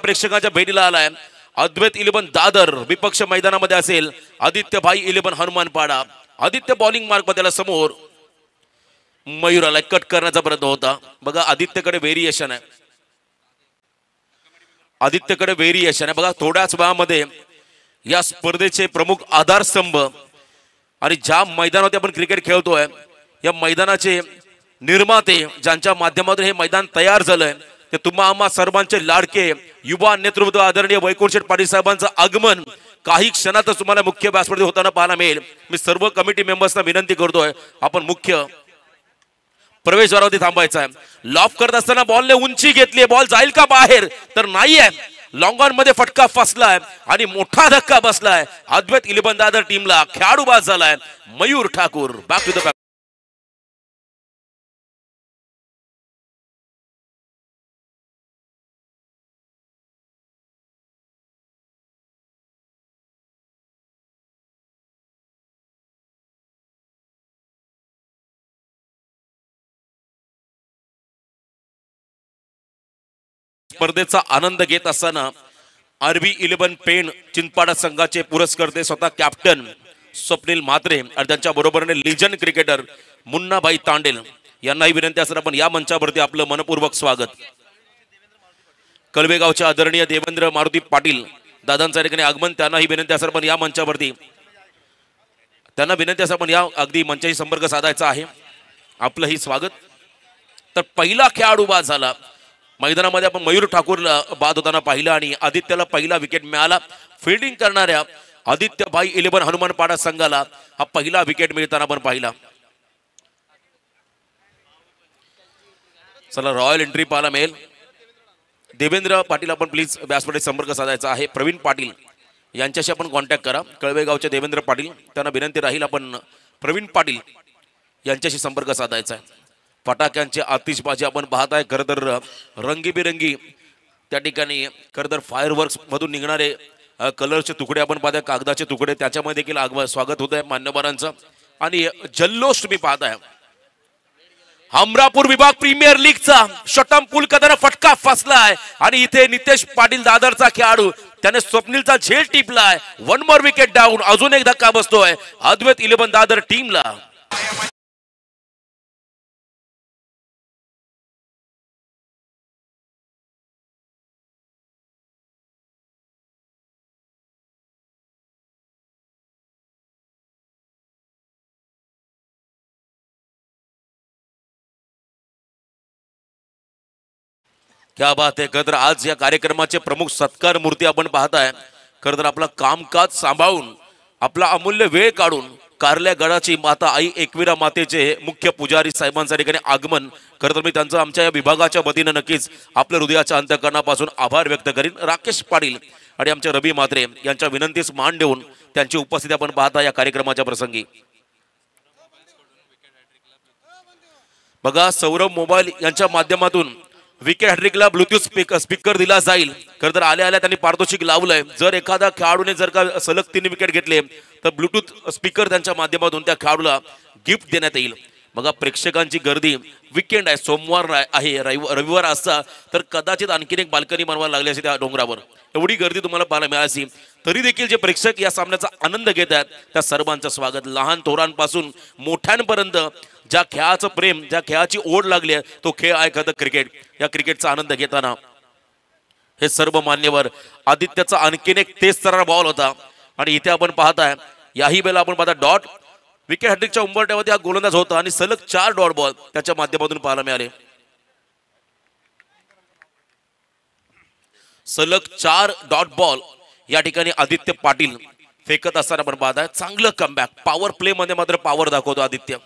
प्रेक्षकांच्या भेटीला आलाय. अद्वैत 11 दादर विपक्ष मैदानामध्ये असेल. आदित्यभाई 11 हनुमानपाडा. आदित्य बॉलिंग मार्क मध्ये समोर. मयूराला कट करण्याचा प्रयत्न होता. बघा आदित्यकडे व्हेरिएशन आहे. आदित्यकडे व्हेरिएशन आहे बघा. थोड्याच वेळामध्ये या स्पर्धेचे प्रमुख आधारस्तंभ आणि ज्या मैदानावरती आपण क्रिकेट खेळतोय या मैदानाचे निर्माते ज्यांच्या माध्यमातून हे मैदान तयार झालंय ते तुम्हा आम्हा सर्वांचे लाडके युवा नेतृत्व आदरणीय वैकुंठ शेठ पाटील साहेबांचं आगमन काही क्षणातच तुम्हाला मुख्य व्यासपीठावर होताना पाहायला मिळेल. मी सर्व कमिटी मेंबर्सना विनंती करतोय आपण मुख्य प्रवेशद्वारावरती थांबायचं आहे. लॉफ करत असताना बॉलने उंची घेतली. बॉल जाईल का बाहेर तर नाहीये. लॉंग ऑन मध्ये फटका फसलाय आणि मोठा धक्का बसलाय. अद्वैत 11 दादर टीमला खेळाडू बाद झालाय Mayur Thakur. Back to the back. स्पर्धेचा आनंद घेत असताना आरबी 11 पेण चिंचपाडा संघाचे पुरस्कर्ते स्वतः कॅप्टन स्वप्नील म्हात्रे आणि त्यांच्या बरोबरीने लिजंड क्रिकेटर मुन्नाभाई तांडेल यांनाही विनंती असताना आपण या मंचावरती आपलं मनपूर्वक स्वागत. कळवेगावच्या आदरणीय देवेंद्र मारुती पाटील दादांच्या ठिकाणी आगमन. त्यांनाही विनंती असताना आपण या मंचावरती त्यांना विनंती असताना आपण या अगदी मंचाशी संपर्क साधायचा आहे. आपलंही स्वागत. तर पहिला खेळाडू बाद झाला मैदानामध्ये. आपण मयूर ठाकूरला बाद होताना पाहिलं आणि आदित्यला पहिला विकेट मिळाला. फिल्डिंग करणाऱ्या आदित्यभाई 11 हनुमानपाडा संघाला हा पहिला विकेट मिळताना आपण पाहिला. चला रॉयल एंट्री पाहायला मिळेल. देवेंद्र पाटील आपण प्लीज व्यासपीठाशी संपर्क साधायचा आहे. प्रवीण पाटील यांच्याशी आपण कॉन्टॅक्ट करा. कळवेगावचे देवेंद्र पाटील त्यांना विनंती राहील आपण प्रवीण पाटील यांच्याशी संपर्क साधायचा आहे. फटाक्यांची आतिषबाजी आपण पाहत आहे. खरं तर रंगीबिरंगी त्या ठिकाणी खरं तर फायरवर्क्स मधून निघणारे कलरचे तुकडे आपण पाहताय. कागदाचे तुकडे त्याच्यामध्ये देखील स्वागत होत आहे मान्यवरांचं. आणि जल्लोष तुम्ही पाहताय. हमरापूर विभाग प्रीमियर लीगचा शॉटम पूल करताना फटका फसलाय आणि इथे नितेश पाटील दादरचा खेळाडू त्याने स्वप्नीलचा झेल टिपलाय. 1 मोर विकेट डाऊन. अजून एक धक्का बसतोय अद्वैत 11 दादर टीमला. क्या बात आहे. खरं तर आज या कार्यक्रमाचे प्रमुख सत्कार मूर्ती आपण पाहताय. खरं तर आपला कामकाज सांभाळून आपला अमूल्य वेळ काढून कारल्या गडाची माता आई एकविरा मातेचे मुख्य पुजारी साहेबांच्या ठिकाणी आगमन. खरं तर मी त्यांचं आमच्या या विभागाच्या वतीनं नक्कीच आपल्या हृदयाच्या अंतःकरणापासून आभार व्यक्त करीन. राकेश पाटील आणि आमच्या रवी म्हात्रे यांच्या विनंतीस मान देऊन त्यांची उपस्थिती आपण पाहता या कार्यक्रमाच्या प्रसंगी. बघा सौरभ मोबाईल यांच्या माध्यमातून विकेट हॅट्रिकला ब्लूटूथ स्पीकर दिला जाईल. खरं तर आल्या त्यांनी पारितोषिक लावलंय. जर एखादा खेळाडूने जर का सलग 3 विकेट घेतले तर ब्लूटूथ स्पीकर त्यांच्या माध्यमातून त्या खेळाडूला गिफ्ट देण्यात येईल. बघा प्रेक्षकांची गर्दी. विकेंड आहे, सोमवार आहे, रविवार असता तर कदाचित आणखीन एक बाल्कनी बनवायला लागली असते त्या डोंगरावर. एवढी गर्दी तुम्हाला पाहायला मिळाली. तरी देखील जे प्रेक्षक या सामन्याचा आनंद घेत आहेत त्या सर्वांचं स्वागत. लहान थोरांपासून मोठ्यांपर्यंत ज्या खेळाचं प्रेम ज्या खेळाची ओढ लागली आहे तो खेळ आहे खरं क्रिकेट. या क्रिकेटचा आनंद घेताना हे सर्व मान्यवर. आदित्यचा आणखीन एक तेज तरार बॉल होता आणि इथे आपण पाहताय याही वेळेला आपण पाहता डॉट विकेट हॅट्रिकच्या उंबरठ्यावरती हा गोलंदाज होता आणि सलग 4 डॉट बॉल त्याच्या माध्यमातून पाहायला मिळाले. सलग 4 डॉट बॉल या ठिकाणी आदित्य पाटील फेकत असताना आपण पाहताय. चांगलं कमबॅक. पॉवर प्ले मध्ये मात्र पॉवर दाखवतो आदित्य.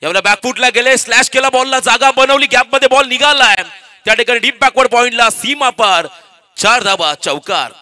यावेळेला बॅकफुटला गेले. स्लॅश केला बॉलला. जागा बनवली. गॅप मध्ये बॉल निघालाय. त्या ठिकाणी डीप बॅकवर्ड पॉइंटला सीमा पार. 4 धाबा चौकार.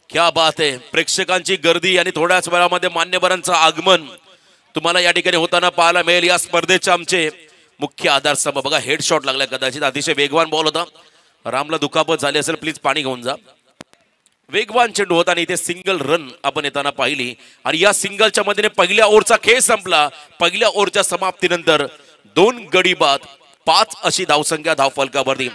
क्या बात आहे. प्रेक्षकांची गर्दी आणि थोड्याच वेळामध्ये मान्यवरांचं आगमन तुम्हाला या ठिकाणी होताना पाहायला मिळेल. या स्पर्धेचे आमचे मुख्य आधारस्तंभ बघा, हेडशॉट लागला, कदाचित अतिशय वेगवान बॉल होता. रामला दुखापत झाली असेल, प्लीज पाणी घेऊन जा. वेगवान चेंडू होता आणि इथे सिंगल रन आपण येताना पाहिली आणि या सिंगलच्या मदतीने पहिल्या ओव्हरचा खेळ संपला. पहिल्या ओव्हरच्या समाप्तीनंतर 2 गडी बाद 5 अशी धावसंख्या धावफलकावरती.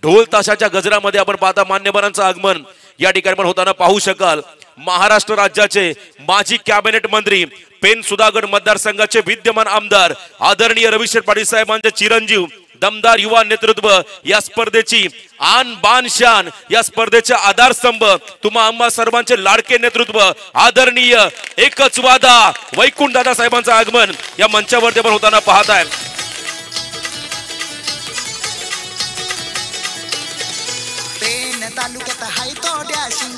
ढोल ताशाच्या गजरामध्ये आपण पाहता मान्यवरांचं आगमन या ठिकाणी पण होताना पाहू शकाल. महाराष्ट्र राज्याचे माजी कॅबिनेट मंत्री, पेन सुधागड मतदारसंघाचे विद्यमान आमदार आदरणीय रविशेठ पाटील साहेबांचे चिरंजीव, दमदार युवा नेतृत्व, या स्पर्धेची आन बान शान, या स्पर्धेचे आधारस्तंभ, तुम्हा आम्हा सर्वांचे लाडके नेतृत्व आदरणीय एकच वादा वैकुंठ दादा साहेबांचं आगमन या मंचावरती पण होताना पाहताय. पेन तालुक्यात हाय तो डॅशिंग,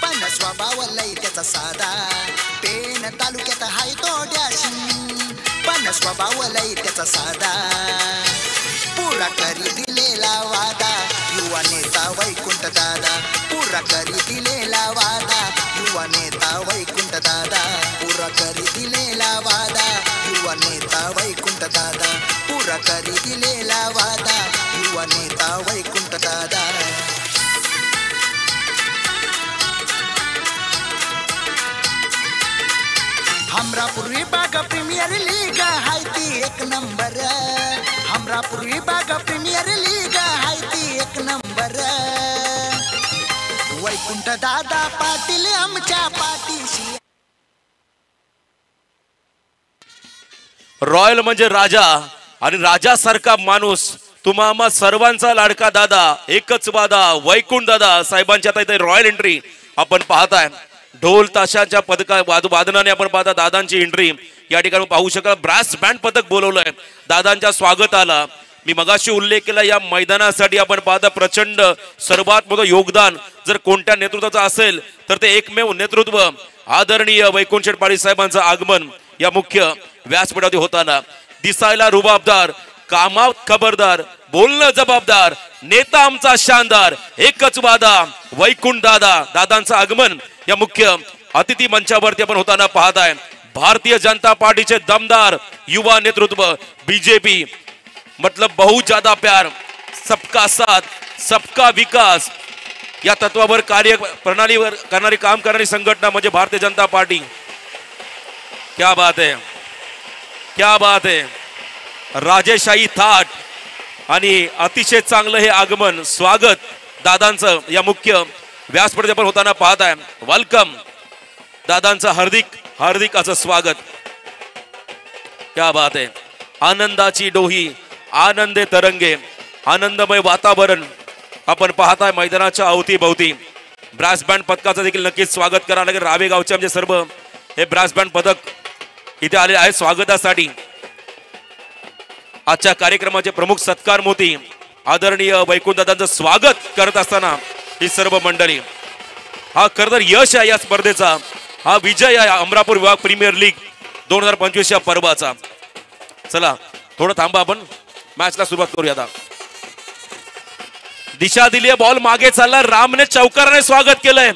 पण स्वभाव लय त्याचा साधा. पेन तालुक्यात हाय तो डॅशिंग, पण स्वभाव लय त्याचा साधा. पुरा करी दिलेला वादा युवा नेता वैकुंठ दादा. पुरा करी दिलेला वादा युवा नेता वैकुंठ दादा. पुरा करी दिलेला वादा युवा नेता वैकुंठ दादा. पुरा करी दिलेला वादा युवा नेता वैकुंठ दादा. हमरापूर विभाग प्रीमियर लीग हाय ती एक नंबर. हमरापूर विभाग प्रीमियर लीग हाय ती एक नंबर. वैकुंठ दादा पाटील आमच्या पाठीशी. रॉयल म्हणजे राजा आणि राजासारखा माणूस, तुम्हा आम्हा सर्वांचा लाडका दादा एकच वादा वैकुंठ दादा साहेबांची आता इथे रॉयल एंट्री आपण पाहताय. ढोल ताशाच्या पदका वादनाने आपण पाहता दादांची एंट्री या ठिकाणी पाहू शकाल. ब्रास बँड पथक बोलवलंय दादांच्या स्वागताला. मी मगाशी उल्लेख केला, या मैदानासाठी आपण पाहता प्रचंड सर्वात मोठं योगदान जर कोणत्या नेतृत्वाचं असेल तर ते एकमेव नेतृत्व आदरणीय वैकुंठ पाटील साहेबांचं आगमन या मुख्य व्यासपीठावरती होताना. दिसायला रुबाबदार, कामात खबरदार, बोलणं जबाबदार, नेता आमचा शानदार एकच वादा वैकुंठ दादा. दादांचं आगमन या मुख्य अतिथी मंचावरती आपण होताना पाहताय. भारतीय जनता पार्टीचे दमदार युवा नेतृत्व, बीजेपी मतलब बहुत ज्यादा प्यार, सबका साथ, सबका विकास या तत्वावर कार्य प्रणालीवर करणारी काम करणारी संघटना म्हणजे भारतीय जनता पार्टी. क्या बात है, क्या बात है. राजेशाही थाट आणि अतिशय चांगलं हे आगमन स्वागत दादांचं या मुख्य व्यासपीठावर आपण होताना पाहताय. वेलकम दादांचं हार्दिक हार्दिक असं स्वागत. क्या बात आहे. आनंदाची डोही, आनंदे तरंगे, आनंदमय वातावरण आपण पाहताय मैदानाच्या अवतीभवती. ब्रास बँड पथकाचं देखील नक्कीच स्वागत करा लागेल. रावे गावचे आमचे सर्व हे ब्रास बँड पथक इथे आले आहेत स्वागतासाठी. आजच्या कार्यक्रमाचे प्रमुख सत्कार मोती आदरणीय वैकुंठ दादांचं स्वागत करत असताना ही सर्व मंडळी. हा खरं तर यश आहे या स्पर्धेचा, हा विजय आहे अमरापूर विभाग प्रीमियर लीग 2025 या पर्वाचा. चला थोडं थांबा, आपण मॅचला सुरुवात करूया आता. दिशा दिली, बॉल मागे चालला, रामने चौकाराने स्वागत केलंय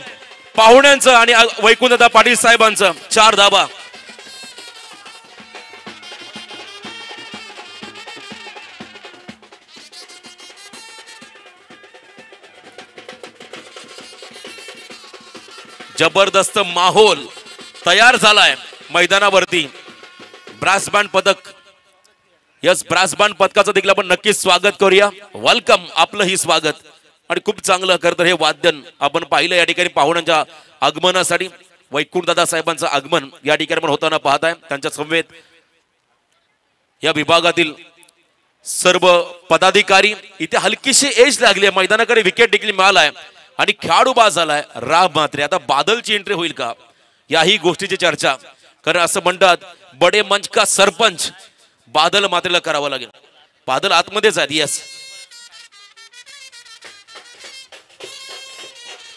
पाहुण्यांचं आणि वैकुंठदादा पाटील साहेबांचं. 4 धाबा. जबरदस्त माहोल तयार झालाय मैदानावरती. ब्रास बँड पथक, यस ब्रास बँड पथकाचं देखील आपण नक्कीच स्वागत करूया. वेलकम, आपलं ही स्वागत. आणि खूप चांगलं खरं तर हे वाद्यन आपण पाहिलं या ठिकाणी पाहुण्यांच्या आगमनासाठी. वैकुंठ दादा साहेबांचं आगमन या ठिकाणी आपण होताना पाहताय. त्यांच्या समवेत या विभागातील सर्व पदाधिकारी. इथे हलकीशी एज लागली आहे, मैदानाकडे विकेट देखील मिळालाय आणि खेळाडू बाद झालाय राम म्हात्रे. आता बादलची एंट्री होईल का याही गोष्टीची चर्चा, कारण असं म्हणतात बडे मंच का सरपंच बादल म्हात्रेला करावं लागेल. बादल आतमध्येच आहेत. यस,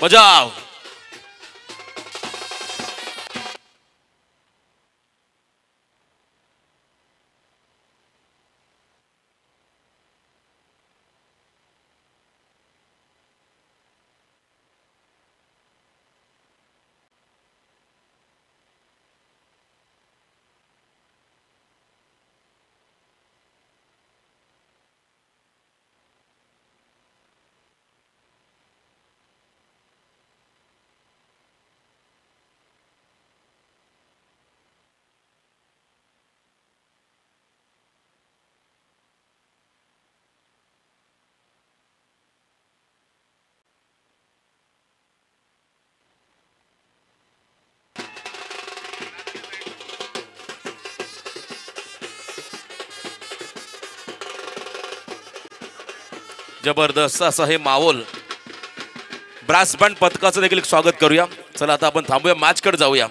बजाव. जबरदस्त असं हे माहोल. ब्रास बँड पथकाचं देखील स्वागत करूया. चला आता आपण थांबूया, मॅच कडे जाऊया.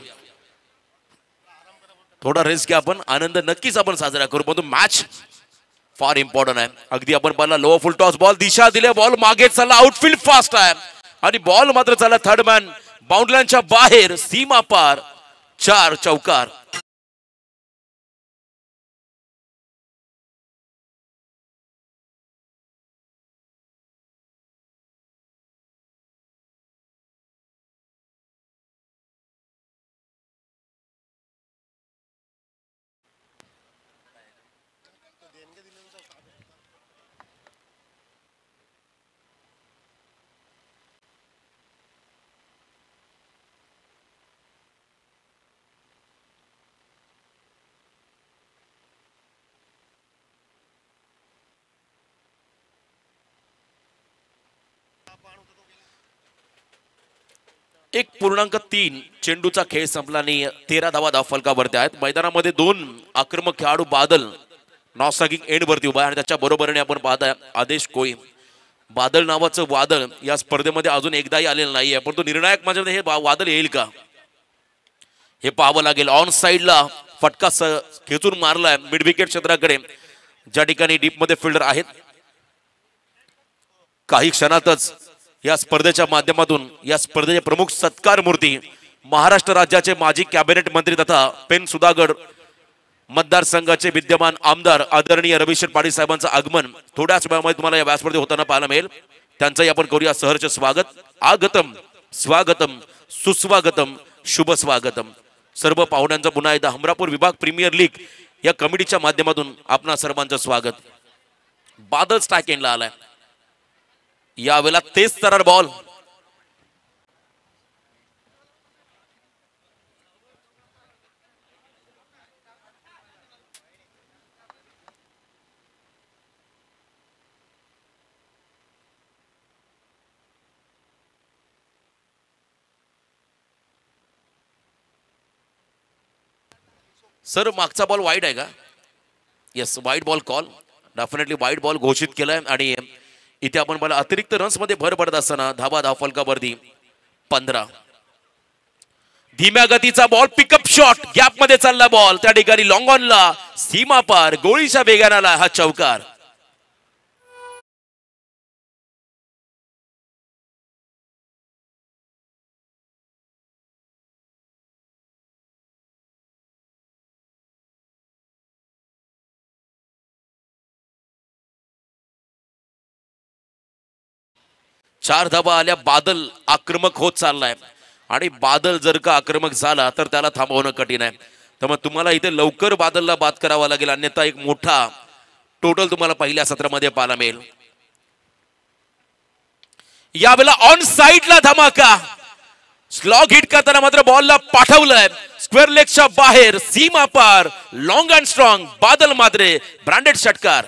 थोडा रेस्ट घ्या आपण, आनंद नक्कीच आपण साजरा करू, परंतु मॅच फार इम्पॉर्टंट आहे. अगदी आपण पाहिला लो फुल टॉस बॉल दिशा दिले, बॉल मागे चालला, आउटफील्ड फास्ट आहे आणि बॉल मात्र चालला थर्ड मॅन बाउंड्रीच्या बाहेर, सीमा पार, 4 चौकार. एक पूर्णांक 3 चेंडूचा खेळ संपला आणि 13 धावा धावफलकावरती आहेत. मैदानामध्ये 2 आक्रमक खेळाडू बादल नॉस्ट्रायकिंग एंड वरती उभा आहे आणि त्याच्या बरोबरीने आपण पाहताय आदेश कोळी. बादल नावाचं वादळ या स्पर्धेमध्ये अजून एकदाही आलेलं नाहीये, परंतु निर्णायक माझ्यामध्ये हे वादळ येईल का हे पाहावं लागेल. ऑन साइडला फटका खेचून मारलाय मिड विकेट क्षेत्राकडे, ज्या ठिकाणी डीप मध्ये फिल्डर आहेत. काही क्षणातच या स्पर्धेच्या माध्यमातून या स्पर्धेचे प्रमुख सत्कार मूर्ती महाराष्ट्र राज्याचे माजी कॅबिनेट मंत्री तथा पेन सुधागड मतदारसंघाचे विद्यमान आमदार आदरणीय रविशंकर पाटील साहेबांचं आगमन थोड्याच वेळामध्ये तुम्हाला या व्यासपीठावर होताना पाहायला मिळेल. त्यांचंही आपण करूया सहर्ष स्वागत. आगतम स्वागतम सुस्वागतम शुभ स्वागतम. सर्व पाहुण्यांचं पुन्हा एकदा हमरापूर विभाग प्रीमियर लीग या कमिटीच्या माध्यमातून आपणा सर्वांचं स्वागत. बादल स्ट्राइक एंडला आलाय, यावेळेला तेच तरर बॉल. सर मागचा बॉल वाईड आहे का? Yes, wide ball call, definitely wide ball घोषित केलाय. आणि इथे आपण मला अतिरिक्त रन्स मध्ये भर पडत असताना धावा धावफलकावरती 15. धीम्या गतीचा बॉल, पिकअप शॉट, गॅप मध्ये चालला बॉल, त्या ठिकाणी लॉंग ऑनला, सीमा पार, गोळीच्या वेगाने आला हा चौकार. चार धावा आल्या. बादल आक्रमक होत चाललाय आणि बादल जर का आक्रमक झाला तर त्याला थांबवणं कठीण आहे. त्यामुळे तुम्हाला इथे लवकर बादलला बाद करावा लागेल, अन्यथा एक मोठा टोटल तुम्हाला पहिल्या सत्रामध्ये पाहायला मिळेल. यावेळेला ऑन साइडला धमाका, स्लॉग हिट करताना मात्र बॉलला पाठवलंय स्क्वेअर लेगच्या बाहेर, सीमा पार, long and strong. Badal Matre branded षटकार.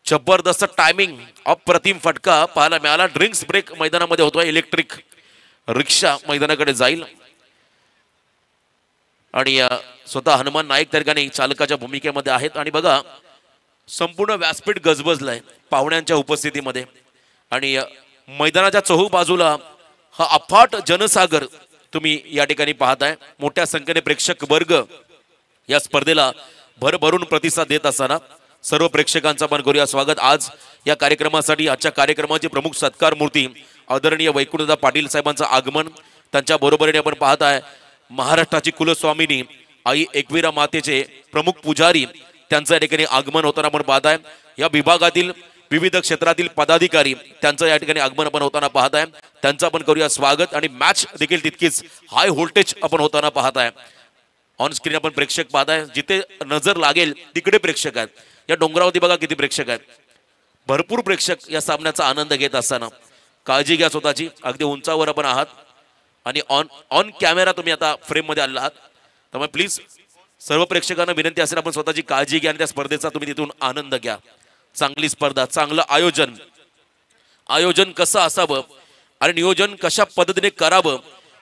जबरदस्त टायमिंग, अप्रतिम फटका पाहायला मिळाला. ड्रिंक्स ब्रेक मैदानामध्ये होतोय. इलेक्ट्रिक रिक्षा मैदानाकडे जाईल आणि स्वतः हनुमान नाईक त्या ठिकाणी चालकाच्या भूमिकेमध्ये आहेत. आणि बघा संपूर्ण व्यासपीठ गजबजलाय पाहुण्यांच्या उपस्थितीमध्ये आणि मैदानाच्या चहू बाजूला हा अफाट जनसागर तुम्ही या ठिकाणी पाहताय. मोठ्या संख्येने प्रेक्षक वर्ग या स्पर्धेला भरभरून प्रतिसाद देत असताना सर्व प्रेक्षकांचा आपण करूया स्वागत. आज या कार्यक्रमासाठी आजच्या कार्यक्रमाचे प्रमुख सत्कार मूर्ती आदरणीय वैकुंठदादा पाटील साहेबांचं आगमन, त्यांच्या बरोबरीने आपण पाहताय महाराष्ट्राची कुलस्वामिनी आई एकविरा मातेचे प्रमुख पुजारी त्यांचं या ठिकाणी आगमन होताना आपण पाहताय. या विभागातील विविध क्षेत्रातील पदाधिकारी त्यांचं या ठिकाणी आगमन आपण होताना पाहताय. त्यांचं आपण करूया स्वागत. आणि मॅच देखील तितकीच हाय व्होल्टेज आपण होताना पाहताय. ऑन स्क्रीन आपण प्रेक्षक पाहताय, जिथे नजर लागेल तिकडे प्रेक्षक आहेत. या डोंगरावरती बघा किती प्रेक्षक आहेत, भरपूर प्रेक्षक या सामन्याचा आनंद घेत असताना. काळजी घ्या स्वतःची, अगदी उंचावर आपण आहात आणि ऑन कॅमेरा तुम्ही आता फ्रेम मध्ये आलेला आहात. त्यामुळे प्लीज सर्व प्रेक्षकांना विनंती असेल आपण स्वतःची काळजी घ्या आणि त्या स्पर्धेचा तुम्ही तिथून आनंद घ्या. चांगली स्पर्धा, चांगलं आयोजन कसं असावं आणि नियोजन कशा पद्धतीने करावं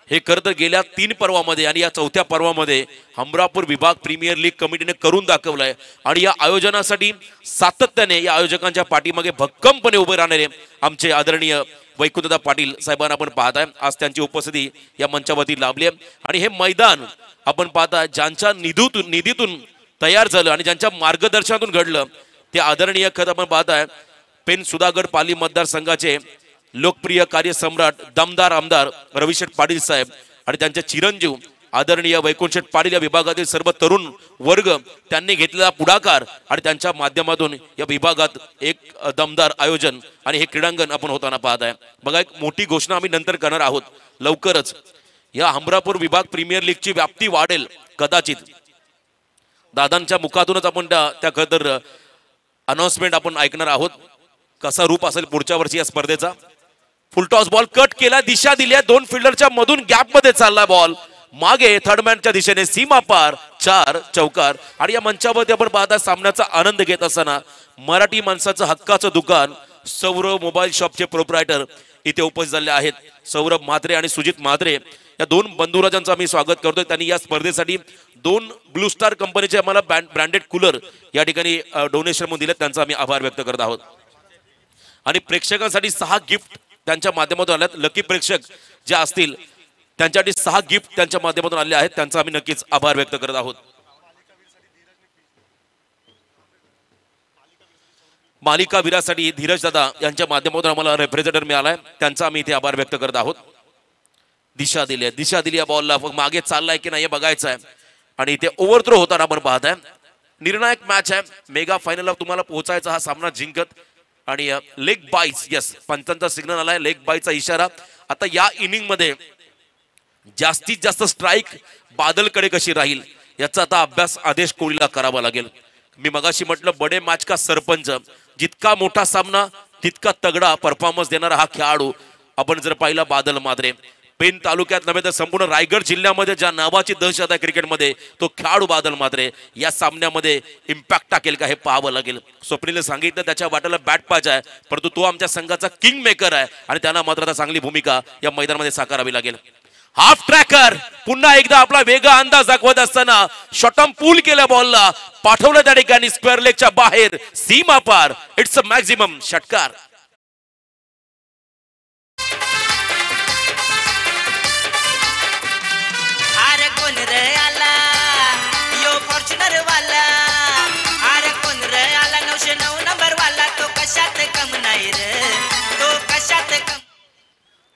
हे खरं तर गेल्या 3 पर्वामध्ये आणि या 4थ्या पर्वामध्ये हमरापूर विभाग प्रीमियर लीग कमिटीने करून दाखवलंय आणि या आयोजनासाठी सातत्याने या आयोजकांच्या पाठीमागे भक्कमपणे उभे राहणारे आमचे आदरणीय वैकुंठदादा पाटील साहेबांना आपण पाहताय. आज त्यांची उपस्थिती या मंचावरती लाभली आहे आणि हे मैदान आपण पाहताय ज्यांच्या निधीतून तयार झालं आणि ज्यांच्या मार्गदर्शनातून घडलं ते आदरणीय खरं आपण पाहताय पेन सुधागड पाली मतदारसंघाचे लोकप्रिय कार्यसम्राट दमदार आमदार रविशेठ पाटील साहेब आणि त्यांचे चिरंजीव आदरणीय वैकुंठशेठ पाटील या विभागातील सर्व तरुण वर्ग त्यांनी घेतलेला पुढाकार आणि त्यांच्या माध्यमातून या विभागात एक दमदार आयोजन आणि हे क्रीडांगण आपण होताना पाहत आहे. बघा एक मोठी घोषणा आम्ही नंतर करणार आहोत. लवकरच या हमरापूर विभाग प्रीमियर लीगची व्याप्ती वाढेल कदाचित. दादांच्या मुखातूनच आपण त्या खतर अनाउन्समेंट आपण ऐकणार आहोत. कसा रूप असेल पुढच्या वर्षी या स्पर्धेचा. फुलटॉस बॉल कट केला, दिशा दिल्या, 2 फिल्डरच्या मधून गॅप मध्ये चालला बॉल मागे थर्डमॅनच्या दिशेने सीमा पार 4 चौकार. आणि या मंचावरती आपण पाहता सामन्याचा आनंद घेत असताना मराठी माणसाचं हक्काचं दुकान सौरभ मोबाईल शॉपचे प्रोप्रायटर इथे उपस्थित झाले आहेत. सौरभ म्हात्रे आणि सुजित म्हात्रे या 2 बंधुराजांचं आम्ही स्वागत करतोय. त्यांनी या स्पर्धेसाठी 2 ब्लू स्टार कंपनीचे आम्हाला ब्रँडेड कूलर या ठिकाणी डोनेशन म्हणून दिले, त्यांचा आम्ही आभार व्यक्त करत आहोत. आणि प्रेक्षकांसाठी 6 गिफ्ट त्यांच्या माध्यमातून आल्यात. लकी प्रेक्षक जे असतील त्यांच्यासाठी 6 गिफ्ट त्यांच्या माध्यमातून आले आहेत, त्यांचा आम्ही नक्कीच आभार व्यक्त करत आहोत. मालिका वीरासाठी धीरज दादा यांच्या माध्यमातून आम्हाला रिप्रेझेंटेटिव्ह मिळालाय, त्यांचा आम्ही इथे आभार व्यक्त करत आहोत. दिशा दिली या बॉलला, मागे चाललाय की नाही हे बघायचं आहे. आणि इथे ओव्हरथ्रो होताना आपण पाहताय. निर्णायक मॅच आहे. मेगा फायनलला तुम्हाला पोहोचायचा हा सामना जिंकत. आणि लेग बाईट्स, यस पंचांचा सिग्नल आलाय, लेग बाईटचा इशारा. आता या इनिंग मध्ये जास्तीत जास्त स्ट्राईक बादलकडे कशी राहील याचा आता अभ्यास आदेश कोहलीला करावा लागेल. मी मगाशी म्हटलं बडे मॅच का सरपंच. जितका मोठा सामना तितका तगडा परफॉर्मन्स देणारा हा खेळाडू आपण जर पाहिला बादल मात्रे. पेन तालुक्यात नव्हे तर संपूर्ण रायगड जिल्ह्यामध्ये ज्या नावाची दहशत आहे क्रिकेटमध्ये तो खेळाडू बादल मात्रे या सामन्यामध्ये इम्पॅक्ट टाकेल का हे पाहावं लागेल. स्वप्नीलने सांगितलं त्याच्या वाट्याला बॅट पाच आहे, परंतु तो आमच्या संघाचा किंग मेकर आहे आणि त्यांना मात्र आता चांगली भूमिका या मैदानामध्ये साकारावी लागेल. हाफ ट्रॅकर पुन्हा एकदा आपला वेगळा अंदाज दाखवत असताना शॉटम पूल केल्या बॉलला पाठवलं त्या ठिकाणी स्क्वेअर लेगच्या बाहेर सीमा पार. इट्स अ मॅक्झिमम षटकार.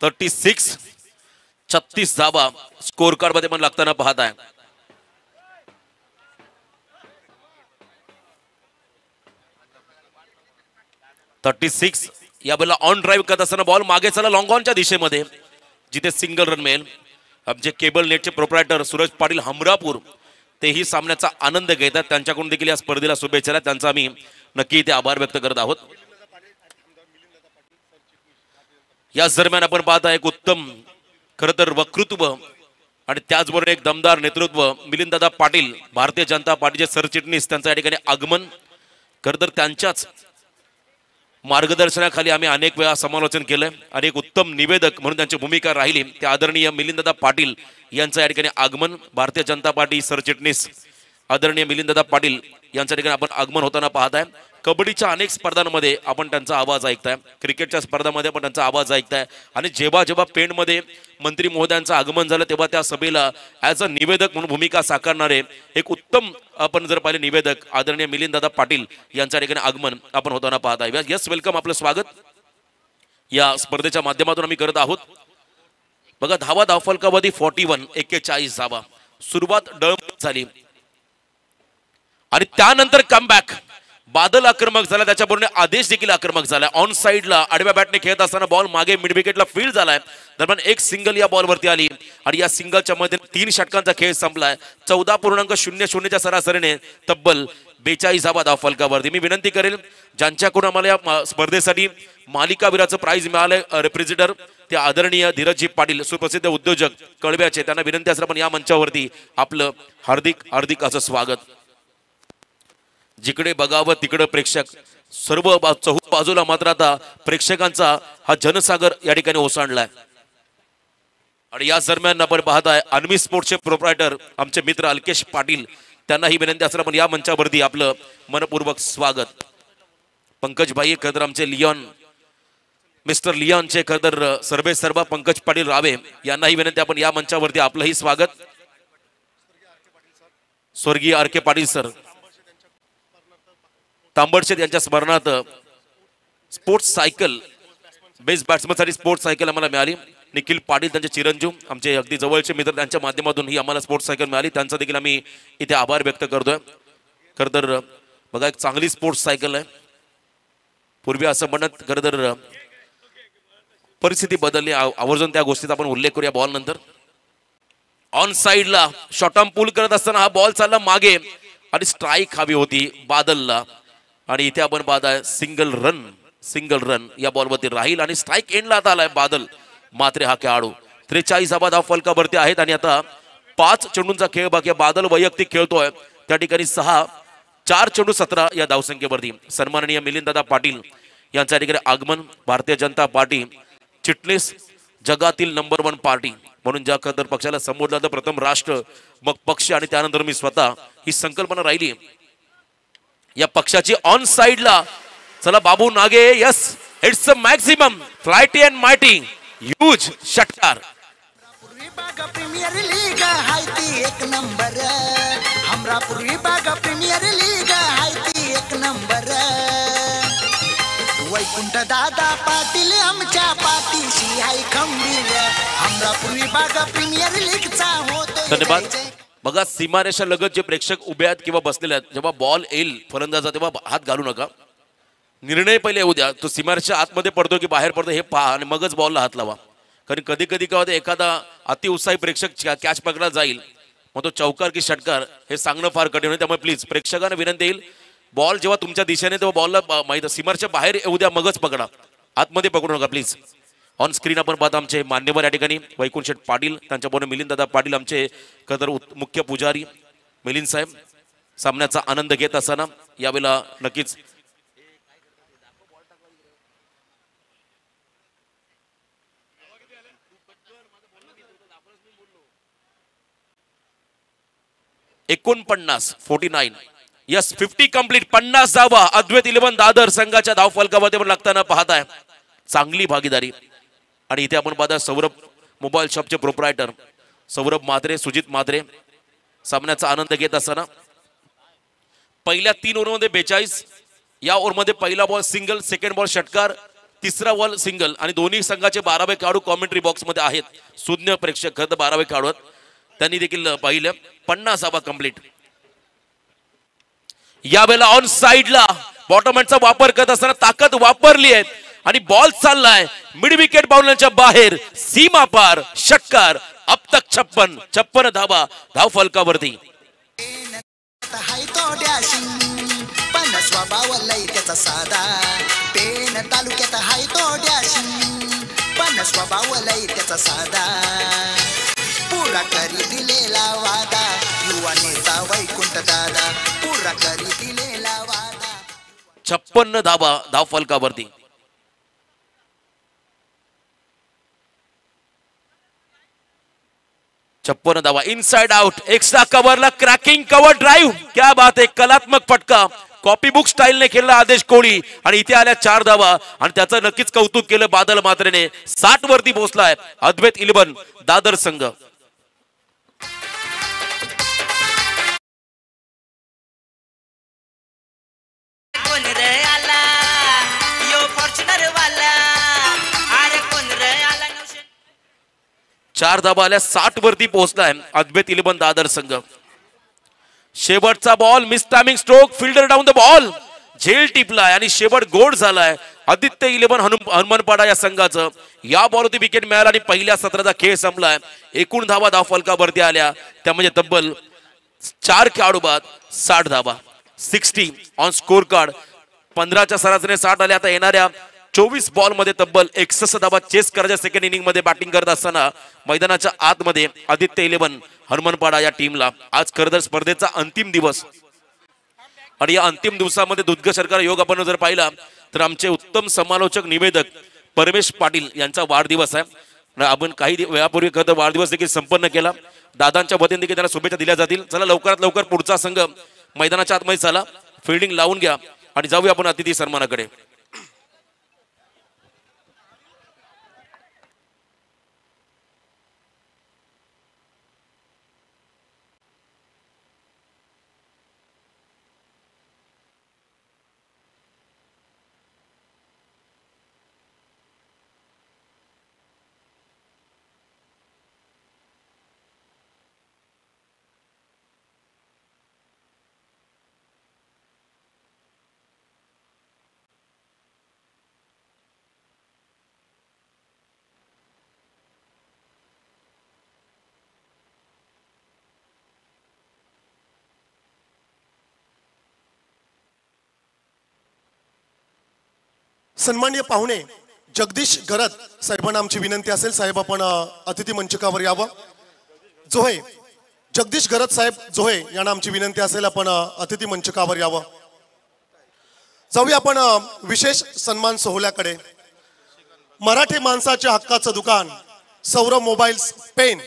तो 36 धावा स्कोर कार्ड मध्ये पण लागताना पाहत आहे. या बॉलला ऑन ड्राईव्ह करत असताना बॉल मागे चला लॉंग ऑनच्या दिशेमध्ये जिथे सिंगल रन मिळेल. आमचे केबल नेटचे प्रोप्रायटर सूरज पाटील हमरापूर तेही सामन्याचा आनंद घेतात. त्यांच्याकडून देखील या स्पर्धेला शुभेच्छा, त्यांचा आम्ही नक्की इथे आभार व्यक्त करत आहोत. याच दरम्यान आपण पाहता एक उत्तम खरं तर वक्तृत्व आणि त्याचबरोबर एक दमदार नेतृत्व मिलिंददादा पाटील भारतीय जनता पार्टीचे सरचिटणीस त्यांचं या ठिकाणी आगमन. खरं तर त्यांच्याच मार्गदर्शनाखाली आम्ही अनेक वेळा समालोचन केलंय आणि एक उत्तम निवेदक म्हणून त्यांची भूमिका राहिली. त्या आदरणीय मिलिंददादा पाटील यांचं या ठिकाणी आगमन. भारतीय जनता पार्टी सरचिटणीस आदरणीय मिलिंददादा पाटील यांच्या ठिकाणी आपण आगमन होताना पाहताय. कबड्डीच्या अनेक स्पर्धांमध्ये आपण त्यांचा आवाज ऐकताय, क्रिकेटच्या स्पर्धांमध्ये आपण त्यांचा आवाज ऐकताय. आणि जेव्हा जेव्हा पेणमध्ये मंत्री महोदयांचं आगमन झालं तेव्हा त्या सभेला ॲज अ निवेदक म्हणून भूमिका साकारणारे एक उत्तम आपण जर पाहिले निवेदक आदरणीय मिलिंददादा पाटील यांच्या ठिकाणी आगमन आपण होताना पाहताय. यस वेलकम, आपलं स्वागत या स्पर्धेच्या माध्यमातून आम्ही करत आहोत. बघा धावा धावफलकावधी 41 धावा. सुरुवात डळमळ झाली आणि त्यानंतर कमबॅक. बादल आक्रमक झाला, त्याच्याबरोबर आदेश देखील आक्रमक झाला. ऑन साइडला आडव्या बॅटने खेळत असताना बॉल मागे मिड विकेटला फील्ड झालाय. दरम्यान एक सिंगल या बॉलवरती आली आणि या सिंगलच्या मध्ये 3 षटकांचा खेळ संपलाय. 14.00च्या सरासरीने तब्बल 42 धावा धावफलकावरती. मी विनंती करेल ज्यांच्याकडून आम्हाला या स्पर्धेसाठी मालिका वीराचं प्राइज मिळालंय रिप्रेझेंटर ते आदरणीय धीरजजी पाटील सुप्रसिद्ध उद्योजक कळव्याचे, त्यांना विनंती असेल पण या मंचावरती आपलं हार्दिक हार्दिक असं स्वागत. जिकडे बघावं तिकडे प्रेक्षक सर्व बाजूला मात्र आता प्रेक्षकांचा हा जनसागर या ठिकाणी ओसांडलाय आणि या दरम्यान आपण पाहताय अन्वी स्पोर्ट्सचे प्रोप्रायटर आमचे मित्र अल्केश पाटील त्यांना ही विनंती असणार पण या मंचावरती आपलं मनपूर्वक स्वागत. पंकज भाई खरतर आमचे लिओन मिस्टर लिओनचे खरतर सर्वे सर्व पंकज पाटील रावे यांना ही विनंती आपण या मंचावरती आपलंही स्वागत. स्वर्गीय आर के पाटील सर तांबडशेत यांच्या स्मरणार्थ स्पोर्ट्स सायकल बेस्ट बॅट्समन साठी स्पोर्ट्स सायकल आम्हाला मिळाली. निखिल पाटील त्यांचे चिरंजीव आमचे अगदी जवळचे मित्र त्यांच्या माध्यमातून ही आम्हाला स्पोर्ट्स सायकल मिळाली त्यांचा देखील आम्ही इथे आभार व्यक्त करतोय. खरं तर बघा एक चांगली स्पोर्ट्स सायकल आहे. पूर्वी असं म्हणत खरं तर परिस्थिती बदलली आवर्जून त्या गोष्टीचा आपण उल्लेख करूया. बॉल नंतर ऑन साइडला शॉर्ट आर्म पुल करत असताना हा बॉल चालला मागे आणि स्ट्राईक हवी होती बादलला आणि इथे आपण पाहताय सिंगल रन या बॉलवरती राहील आणि स्ट्राईक एंडला आता आलाय बादल मात्रे हा खेळाडू. 43 धावा फलकावरती आहेत आणि आता 5 चेंडूंचा खेळ बाकी बादल वैयक्तिक खेळतोय त्या ठिकाणी 4 चेंडू 17 या धावसंख्येवरती. सन्माननीय मिलिंददादा पाटील यांच्या ठिकाणी आगमन. भारतीय जनता पार्टी चिटणीस जगातील नंबर 1 पार्टी म्हणून ज्या खतर पक्षाला संबोधलं तर प्रथम राष्ट्र मग पक्ष आणि त्यानंतर मी स्वतः ही संकल्पना राहिली या पक्षाची. ऑन साइडला चला बाबू नागे yes it's a maximum flighty and mighty huge षटकार. पूर्वी बाग प्रीमियर लीग हाय ती एक नंबर हमरा पूर्वी बाग प्रीमियर लीग हाय ती एक नंबर वैकुंठ दादा पाटील आमच्या पाठीशी हाय खंबीर हमरा पूर्वी बाग प्रीमियर लीगचा होतो. धन्यवाद. बघा सीमारेषा लगत जे प्रेक्षक उभे आहेत किंवा बसलेले आहेत जेव्हा बॉल येईल फलंदाजा तेव्हा हात घालू नका. निर्णय पहिले येऊ द्या तो सीमारेषा आतमध्ये पडतो की बाहेर पडतो हे पहा आणि मगच बॉलला हात लावा. कारण कधी कधी काय होतं एखादा अतिउत्साही प्रेक्षक कॅच पकडला जाईल मग तो चौकार की षटकार हे सांगणं फार कठीण आहे. त्यामुळे प्लीज प्रेक्षकांना विनंती येईल बॉल जेव्हा तुमच्या दिशेने तेव्हा बॉलला माहिती सीमारेषा बाहेर येऊ द्या मगच पकडा आतमध्ये पकडू नका प्लीज. ऑन स्क्रीन आपण पाहता आमचे मान्यवर या ठिकाणी वैकुंठ शेठ पाटील त्यांच्याबरोबर मिलिंददादा पाटील आमचे खतर मुख्य पुजारी मिलिंद साहेब सामन्याचा आनंद घेत असताना यावेळेला नक्कीच यस 50 कंप्लीट 50 धावा अद्वैत 11 दादर संघाच्या धाव फलकामध्ये पण लागताना पाहताय चांगली भागीदारी. आणि इथे आपण पाहता सौरभ मोबाईल शॉपचे प्रोप्रायटर सौरभ मात्रे सुजित मात्रे सामन्याचा आनंद घेत असताना पहिल्या 3 ओव्हरमध्ये 42 या ओव्हरमध्ये पहिला बॉल सिंगल सेकंड बॉल षटकार तिसरा बॉल सिंगल आणि दोन्ही संघाचे 12वे खेळाडू कॉमेंट्री बॉक्स मध्ये आहेत. सुज्ञ प्रेक्षक खरं 12वे खेळाडू त्यांनी देखील पाहिलं 50 धावा कंप्लीट. यावेळेला ऑन साइडला बॉटमहँडचा वापर करत असताना ताकद वापरली आहे आणि बॉल चाललाय मिड विकेट बाउंड्रीच्या बाहेर सीमा पार षटकार. अब तक 56 धावा धाव फलकावरती. हाय तो डॅशिंग पण स्वभाव लय त्याचा साधा पेन तालुक्यात हाय तो डॅशिंग पण स्वभाव लय त्याचा साधा पुरा करी दिलेला वादा युवा नेता वैकुंठ दादा पुरा करी दिलेला वादा. 56 धावा धाव फलकावरती. छप्पन धावा इनसाइड आउट एक्स्ट्रा कव्हरला क्रॅकिंग कव्हर ड्राईव्ह क्या बात आहे. कलात्मक फटका कॉपी बुक स्टाईलने खेळला आदेश कोळी आणि इथे आल्या 4 धावा आणि त्याचं नक्कीच कौतुक केलं बादल मात्रेने. 60 वरती पोहोचलाय अद्वैत 11 दादर संघ. चार धावा आल्या 60 वरती पोहोचलाय अद्वैत 11 दादर संघ. शेवटचा ball miss timing stroke fielder down the ball झेल टिपलाय आणि शेवट गोड झालाय आदित्य 11 हनुमानपाडा या संघाचं. या बॉलवरती विकेट मिळाला आणि पहिल्या सत्राचा खेळ संपलाय. एकूण धावा धाव फलकावरती आल्या त्या म्हणजे तब्बल 4 खेळाडू बाद 60 धावा 60 ऑन स्कोर कार्ड. 15च्या सरासरीने 60 आले. आता येणाऱ्या 24 बॉल मध्ये तब्बल 61 धावा चेस करायच्या सेकंड इनिंग मध्ये बॅटिंग करत असताना मैदानाच्या आतमध्ये आदित्य 11 हनुमानपाडा या टीमला आज खरं तर स्पर्धेचा अंतिम दिवस आणि या अंतिम दिवसामध्ये दुग्धशर्करा योग आपण जर पाहिला तर आमचे उत्तम समालोचक निवेदक परमेश पाटील यांचा वाढदिवस आहे. आपण काही वेळापूर्वी खरं तर वाढदिवस देखील संपन्न केला. दादांच्या वतीने देखील त्यांना शुभेच्छा दिल्या जातील. चला लवकरात लवकर पुढचा संघ मैदानाच्या आतमध्ये चला, फिल्डिंग लावून घ्या आणि जाऊया आपण अतिथी सन्मानाकडे. सन्माननीय पाहुणे जगदीश गरत साहेबांना आमची विनंती असेल, साहेब आपण अतिथी मंचकावर यावं. जोहे जगदीश गरत साहेब जोहे यांना आमची विनंती असेल, आपण अतिथी मंचकावर यावं. जाऊया आपण विशेष सन्मान सोहळ्याकडे. मराठी माणसाच्या हक्काचं दुकान सौरभ मोबाईल्स पेन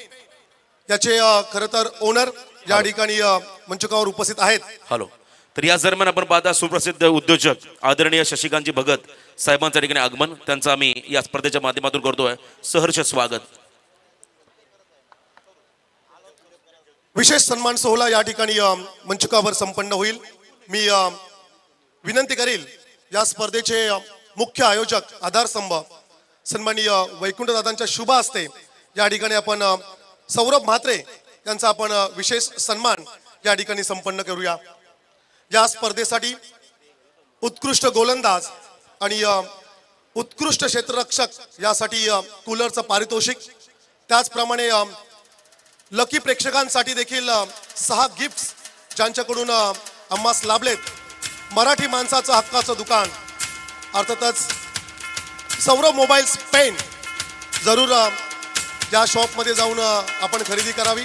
याचे खरं तर ओनर या ठिकाणी मंचकावर उपस्थित आहेत. हॅलो. तर या दरम्यान आपण पाहता सुप्रसिद्ध उद्योजक आदरणीय शशिकांतजी भगत साहेबांच्या ठिकाणी आगमन, त्यांचं आम्ही या स्पर्धेच्या माध्यमातून करतोय सहर्ष स्वागत. विशेष सन्मान सोहळा या ठिकाणी मंचकावर संपन्न होईल. मी विनंती करेल या स्पर्धेचे मुख्य आयोजक आधारस्तंभ सन्माननीय वैकुंठ दादांच्या शुभ हस्ते या ठिकाणी आपण सौरभ म्हात्रे यांचा आपण विशेष सन्मान या ठिकाणी संपन्न करूया. या स्पर्धेसाठी उत्कृष्ट गोलंदाज आणि उत्कृष्ट क्षेत्ररक्षक यासाठी कूलरचं पारितोषिक, त्याचप्रमाणे लकी प्रेक्षकांसाठी देखील 6 गिफ्ट्स ज्यांच्याकडून आम्हास लाभलेत. मराठी माणसाचं हक्काचं दुकान अर्थातच सौरभ मोबाईल्स पेन जरूर या शॉपमध्ये जाऊन आपण खरेदी करावी.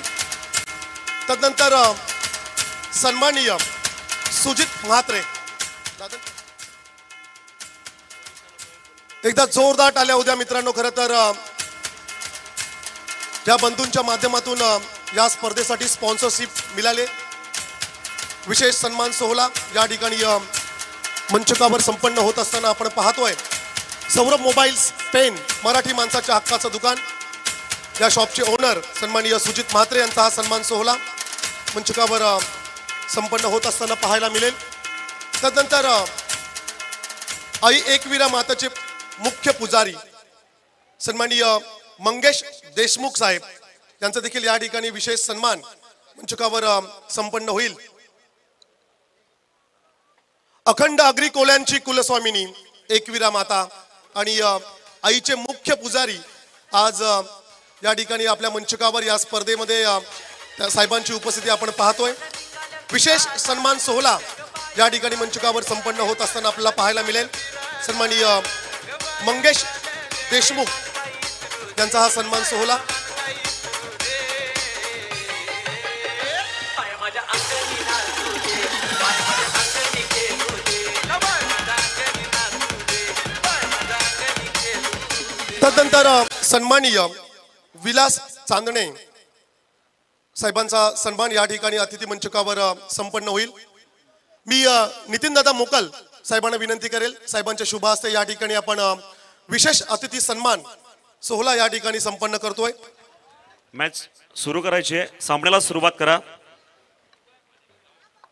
तदनंतर सन्माननीय सुजित म्हात्रे, एकदा जोरदार टाळ्या उद्या मित्रांनो. खरं तर या बंधूंच्या माध्यमातून या स्पर्धेसाठी स्पॉन्सरशिप मिळाले. विशेष सन्मान सोहळा या ठिकाणी मंचकावर संपन्न होत असताना आपण पाहतोय सौरभ मोबाईल्स पेन मराठी माणसाच्या हक्काचं दुकान या शॉपचे ओनर सन्माननीय सुजित म्हात्रे यांचा हा सन्मान सोहळा मंचकावर संपन्न होत असताना पाहायला मिळेल. तदनंतर आई एकवीरा माताचे मुख्य पुजारी सन्माननीय मंगेश देशमुख साहेब यांचा देखील या ठिकाणी विशेष सन्मान मंचकावर संपन्न होईल. अखंड अग्री कोल्यांची कुलस्वामिनी एकवीरा माता आणि आईचे मुख्य पुजारी आज या ठिकाणी आपल्या मंचकावर या स्पर्धेमध्ये त्या साहेबांची उपस्थिती आपण पाहतोय. विशेष सन्मान सोहळा या ठिकाणी मंचकावर संपन्न होत असताना आपल्याला पाहायला मिळेल. सन्माननीय मंगेश देशमुख यांचा हा सन्मान सोहळा. तदनंतर सन्माननीय विलास चांदणे साहेबांचा सन्मान या ठिकाणी अतिथी मंचकावर संपन्न होईल. मी नितीन दादा मोकल साहेबांना विनंती करेल, साहेबांच्या शुभ हस्ते या ठिकाणी आपण विशेष अतिथी सन्मान सोहळा या ठिकाणी संपन्न करतोय. मॅच सुरू करायची आहे, सामन्याला सुरुवात करा.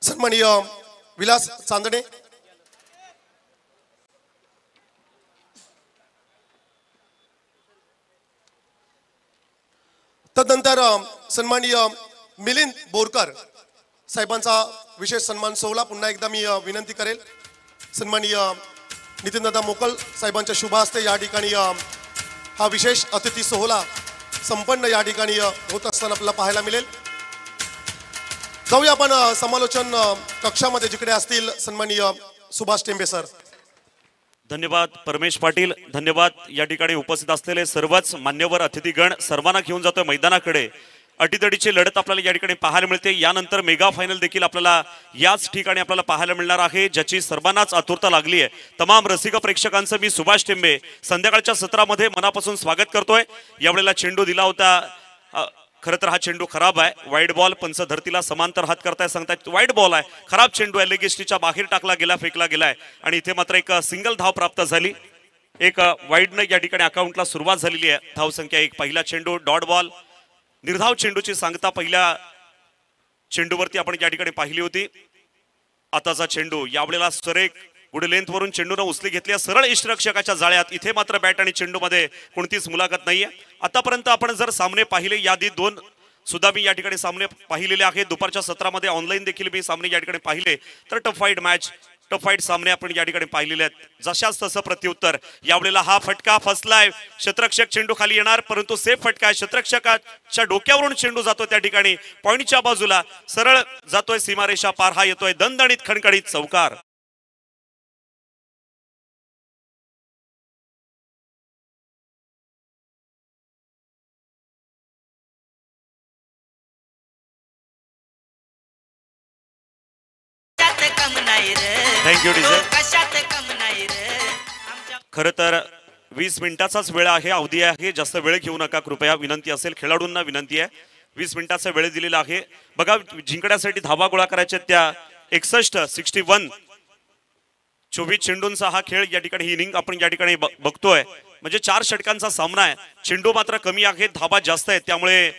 सन्माननीय विलास चांदणे. तदनंतर सन्माननीय मिलिंद बोरकर साहेबांचा विशेष सन्मान सोहळा पुन्हा एकदा मी विनंती करेल. सन्माननीय नितीनदादा मोकल साहेबांच्या शुभ हस्ते या ठिकाणी हा विशेष अतिथी सोहळा संपन्न या ठिकाणी होत असताना आपल्याला पाहायला मिळेल. जाऊया आपण समालोचन कक्षामध्ये जिकडे असतील सन्माननीय सुभाष टेंबे सर. धन्यवाद परमेश पाटील, धन्यवाद. या ठिकाणी उपस्थित असलेले सर्वच मान्यवर अतिथीगण सर्वांना घेऊन जातोय मैदानाकडे अटीतडीची लढत आपल्याला या ठिकाणी पाहायला मिळते। यानंतर मेगा फायनल देखील आपल्याला याच ठिकाणी आपल्याला पाहायला मिळणार आहे, ज्याची सर्वांनाच आतुरता लागली आहे। तमाम रसिक प्रेक्षकांचं मी सुभाष टेंबे संध्याकाळच्या सत्रामध्ये मनापासून स्वागत करतोय। यावेळेला चेंडू दिला होता, खरं तर हा चेंडू खराब आहे, वाईड बॉल, पंच धरतीला समांतर हात करताय, सांगतायत वाईड बॉल आहे, खराब चेंडू आहे, लेगिस्टीच्या बाहेर टाकला गेला, फेकला गेलाय आणि इथे मात्र एक सिंगल धाव प्राप्त झाली। एक वाईडनं या ठिकाणी अकाउंटला सुरुवात झालेली आहे। धाव संख्या 1, पहिला चेंडू डॉट बॉल, निर्धाव चेंडूची सांगता पहिल्या चेंडूवरती आपण या ठिकाणी पाहिली होती। आताचा चेंडू यावेळेला सरेक गुड लेंथ वरून चेंडूने उचली घेतली, सरळ इष्टरक्षकाच्या जाळ्यात। इथे मात्र बॅट आणि चेंडू मध्ये कोणतीच मुलाखत नाहीये। आतापर्यंत आपण जर सामने पाहिले, यादी 2 सुद्धा मी या ठिकाणी सामने पाहिलेले आहेत। दुपारच्या सत्रामध्ये ऑनलाईन देखील मी सामने या ठिकाणी पाहिले, तर tough fight match, tough fight सामने आपण या ठिकाणी पाहिलेले आहेत। जशाच तसं प्रत्युत्तर। यावेळेला हा फटका फसलाय, क्षेत्ररक्षक चेंडू खाली येणार, परंतु सेफ फटका आहे, क्षेत्ररक्षकाच्या डोक्यावरून चेंडू जातो त्या ठिकाणी पॉइंटच्या बाजूला, सरळ जातोय सीमारेषा पार, हा येतोय दणदणीत खणखणीत चौकार। Thank you DJ. खरं तर 20 मिनिटाचाच वेळ आहे, अवधी आहे, जास्त वेळ घेऊ नका कृपया, विनंती असेल, खेळाडूंना विनंती आहे। 20 मिनिटाचा वेळ दिलेला आहे। बघा जिंकण्यासाठी धावा गोळा करायच्या त्या 61 24 चेंडूंचा हा खेळ या ठिकाणी, ही इनिंग आपण या ठिकाणी बघतोय, म्हणजे 4 षटकांचा सामना आहे। चेंडू मात्र कमी आहेत, धावा जास्त आहेत, त्यामुळे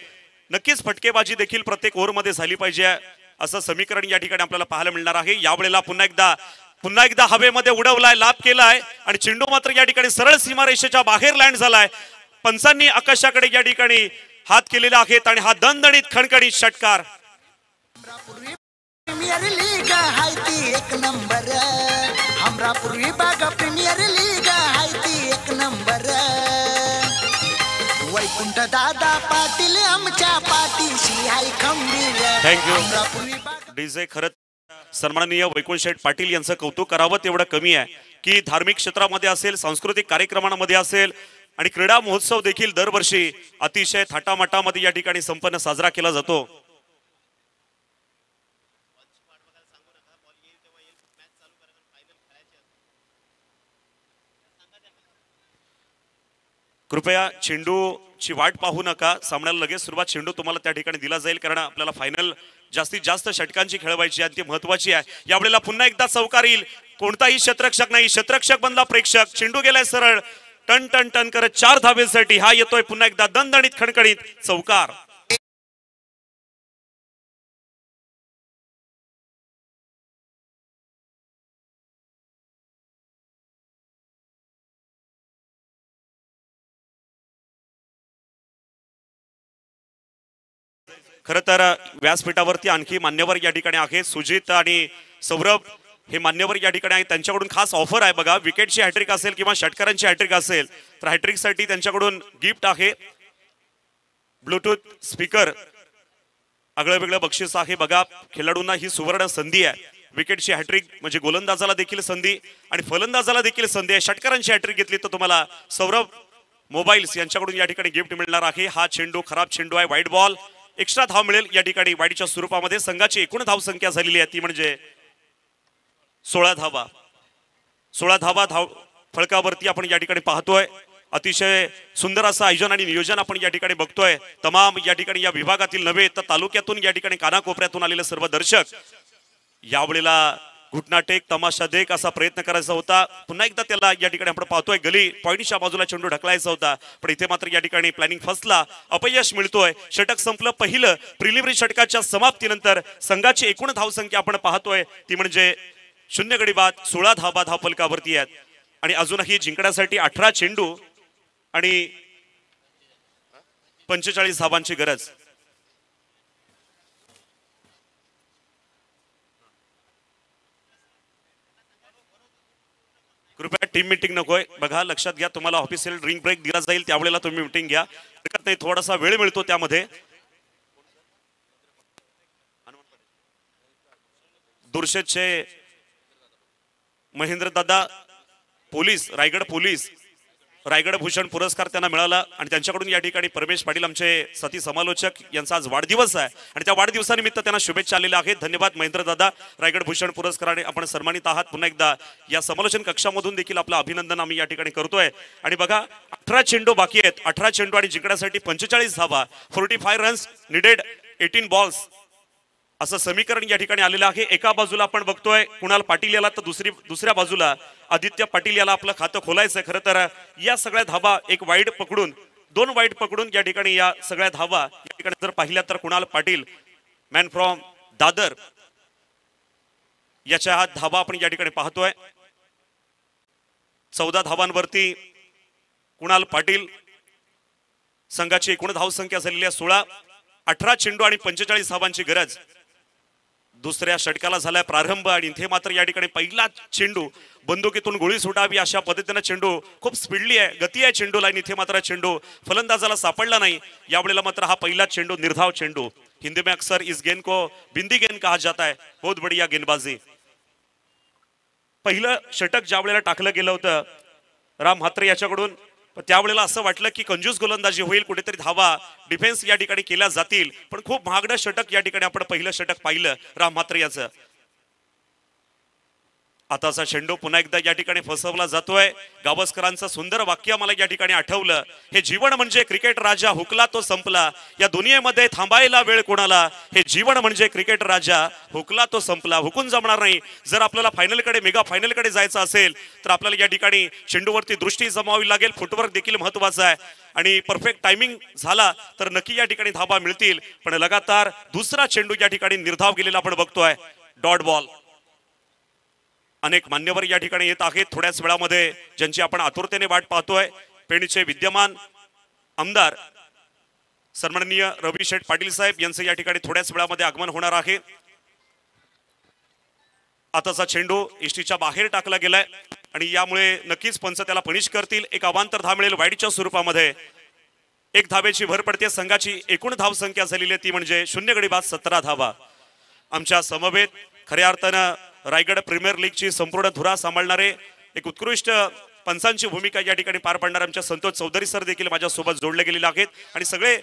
नक्कीच फटकेबाजी देखील प्रत्येक ओव्हरमध्ये झाली पाहिजे असं समीकरण या ठिकाणी आपल्याला पाहायला मिळणार आहे। यावेळेला पुन्हा एकदा हवेमध्ये उडवलाय, लाभ केलाय आणि चेंडू मात्र या ठिकाणी सरळ सीमारेषेच्या बाहेर लँड झालाय। पंचांनी आकाशाकडे या ठिकाणी हात केलेले आहेत आणि हा दणदणीत खणखणीत षटकार। प्रीमियर लीग हाय ती 1 नंबर, हमरापूर विभाग प्रीमियर लीग हाय ती 1 नंबर। वैकुंठ दादा पाटील आमच्या पाठीशी हाय खंबीर। Thank you DJ. खरं सन्माननीय वैकुंठ शेठ पाटील यांचं कौतुक करावं तेवढं कमी आहे की धार्मिक क्षेत्रामध्ये असेल, सांस्कृतिक कार्यक्रमांमध्ये असेल आणि क्रीडा महोत्सव देखील दरवर्षी अतिशय थाटामाटामध्ये या ठिकाणी संपन्न साजरा केला जातो। कृपया चेंडूची वाट पाहू नका, सामन्याला लगेच सुरुवात, चेंडू तुम्हाला त्या ठिकाणी दिला जाईल, कारण आपल्याला फायनल जास्तीत जास्त षटकांची खेळवायची आहे, ती महत्वाची आहे। यावेळेला पुन्हा एकदा चौकार येईल, कोणताही क्षेत्ररक्षक नाही, क्षेत्ररक्षक बनला प्रेक्षक, चेंडू गेलाय सरळ टन टन टन करत 4 धावेसाठी, हा येतोय पुन्हा एकदा दणदणीत खणखणीत चौकार। खरं तर व्यासपीठावरती आणखी मान्यवर या ठिकाणी आहेत, सुजित आणि सौरभ हे मान्यवर या ठिकाणी आहेत। त्यांच्याकडून खास ऑफर आहे बघा, विकेटची हॅट्रिक असेल किंवा षटकारांची हॅट्रिक असेल तर हॅट्रिकसाठी त्यांच्याकडून गिफ्ट आहे, ब्लूटूथ स्पीकर, आगळं वेगळं बक्षीस आहे बघा। खेळाडूंना ही सुवर्ण संधी आहे, विकेटची हॅट्रिक म्हणजे गोलंदाजाला देखील संधी आणि फलंदाजाला देखील संधी आहे। षटकारांची हॅट्रिक घेतली तर तुम्हाला सौरभ मोबाईल्स यांच्याकडून या ठिकाणी गिफ्ट मिळणार आहे। हा चेंडू खराब चेंडू आहे, वाईड बॉल, एक्स्ट्रा धाव मिळेल या ठिकाणी वाईडच्या स्वरूपामध्ये। संघाची एकूण धाव संख्या झालेली आहे ती म्हणजे 16 धावा। 16 धावा धाव फळकावरती आपण या ठिकाणी पाहतोय। अतिशय सुंदर असं आयोजन आणि नियोजन आपण या ठिकाणी बघतोय। तमाम या ठिकाणी या विभागातील नव्हे तर तालुक्यातून या ठिकाणी कानाकोपऱ्यातून आलेले सर्व दर्शक यावेळेला घुटनाटेक तमाशा देख असा प्रयत्न करायचा होता। पुन्हा एकदा त्याला या ठिकाणी आपण पाहतोय गली पॉइंटच्या बाजूला चेंडू ढकलायचा होता, पण इथे मात्र या ठिकाणी प्लॅनिंग फसला, अपयश मिळतोय। षटक संपलं पहिलं। प्रिलिमिनरी षटकाच्या समाप्तीनंतर संघाची एकूण धावसंख्या आपण पाहतोय ती म्हणजे 0 गडी बाद 16 धावा धावफलकावरती आहेत आणि अजूनही जिंकण्यासाठी 18 चेंडू आणि 45 धावांची गरज। कृपया टीम मीटिंग नकोय बघा, लक्षात घ्या, तुम्हाला ऑफिशियल ड्रिंक ब्रेक दिला जाईल त्यावेळेला तुम्ही मीटिंग घ्या, हरकत नाही, थोडासा वेळ मिळतो त्यामध्ये। दुर्शेचे महेंद्र दादा पोलीस, रायगड पोलीस रायगड भूषण पुरस्कार त्यांना मिळाला आणि त्यांच्याकडून या ठिकाणी परमेश पाटील आमचे साथी समालोचक यांचा आज वाढदिवस आहे आणि त्या वाढदिवसानिमित्त त्यांना शुभेच्छा आलेल्या आहेत. धन्यवाद महेंद्र दादा. रायगड भूषण पुरस्काराने आपण सन्मानित आहात. पुन्हा एकदा या समालोचन कक्षामधून देखील आपलं अभिनंदन आम्ही या ठिकाणी करतोय. आणि बघा 18 चेंडू बाकी आहेत. 18 चेंडू आणि जिंकण्यासाठी 45 धावा, 45 रन्स निडेड, 18 बॉल्स असं समीकरण या ठिकाणी आलेलं आहे. एका बाजूला आपण बघतोय कुणाल पाटील याला, तर दुसऱ्या बाजूला आदित्य पाटील याला आपलं खातं खोलायचं. खरं तर या सगळ्या धावा एक वाईड पकडून, 2 वाईड पकडून या ठिकाणी या सगळ्या धावा या ठिकाणी जर पाहिल्या तर कुणाल पाटील मॅन फ्रॉम दादर याच्या हा धावा आपण या ठिकाणी पाहतोय. 14 धावांवरती कुणाल पाटील. संघाची एकूण धावसंख्या झालेली आहे 16. 18 चेंडू आणि 45 धावांची गरज. दुसऱ्या षटकाला झालाय प्रारंभ आणि इथे मात्र या ठिकाणी पहिला चेंडू बंदुकीतून गोळी सुटावी अशा पद्धतीने चेंडू खूप स्पीडली आहे, गती आहे चेंडूला आणि इथे मात्र चेंडू फलंदाजाला सापडला नाही. यावेळेला मात्र हा पहिला चेंडू निर्धाव चेंडू. हिंदी में अक्सर इस गेंद को बिंदी गेंद कहा जाता है. बहुत बढ़िया गेंदबाजी. पहिलं षटक ज्या वेळेला टाकलं गेलं होतं राम म्हात्रे याच्याकडून, त्यावेळेला असं वाटलं की कंजूस गोलंदाजी होईल, कुठेतरी धावा डिफेन्स या ठिकाणी केल्या जातील, पण खूप महागडं षटक या ठिकाणी आपण पहिलं षटक पाहिलं राम म्हात्रे याचं. आताचा चेंडू पुन्हा एकदा या ठिकाणी फसवला जातोय. गावस्करांचं सुंदर वाक्य मला या ठिकाणी आठवलं, हे जीवन म्हणजे क्रिकेट राजा, हुकला तो संपला, या दुनियेमध्ये थांबायला वेळ कोणाला. हे जीवन म्हणजे क्रिकेट राजा, हुकला तो संपला. हुकून जमणार नाही. जर आपल्याला फायनलकडे, मेगा फायनलकडे जायचं असेल तर आपल्याला या ठिकाणी चेंडूवरती दृष्टी जमावी लागेल. फुटवर्क देखील महत्वाचं आहे आणि परफेक्ट टायमिंग झाला तर नक्की या ठिकाणी धावा मिळतील. पण लगातार दुसरा चेंडू या ठिकाणी निर्धाव गेलेला आपण बघतोय. Dot ball. अनेक मान्यवर या ठिकाणी येत आहेत थोड्याच वेळामध्ये, ज्यांची आपण आतुरतेने वाट पाहतोय. पेणचे विद्यमान आमदार सन्माननीय रवी शेठ पाटील साहेब यांचं या ठिकाणी थोड्याच वेळामध्ये आगमन होणार आहे. आताचा चेंडू इष्टीच्या बाहेर टाकला गेलाय आणि यामुळे नक्कीच पंच त्याला पनिश करतील. एक अवांतर धाव मिळेल वाईडच्या स्वरूपामध्ये. 1 धावेची भर पडते. संघाची एकूण धावसंख्या झालेली आहे ती म्हणजे 0 गडी बाद 17 धावा. आमच्या समवेत खऱ्या अर्थानं रायगड प्रीमियर लीगची संपूर्ण धुरा सांभाळणारे, एक उत्कृष्ट पंचांची भूमिका या ठिकाणी पार पाडणारे आमच्या संतोष चौधरी सर देखील माझ्यासोबत जोडले गेलेले आहेत. आणि सगळे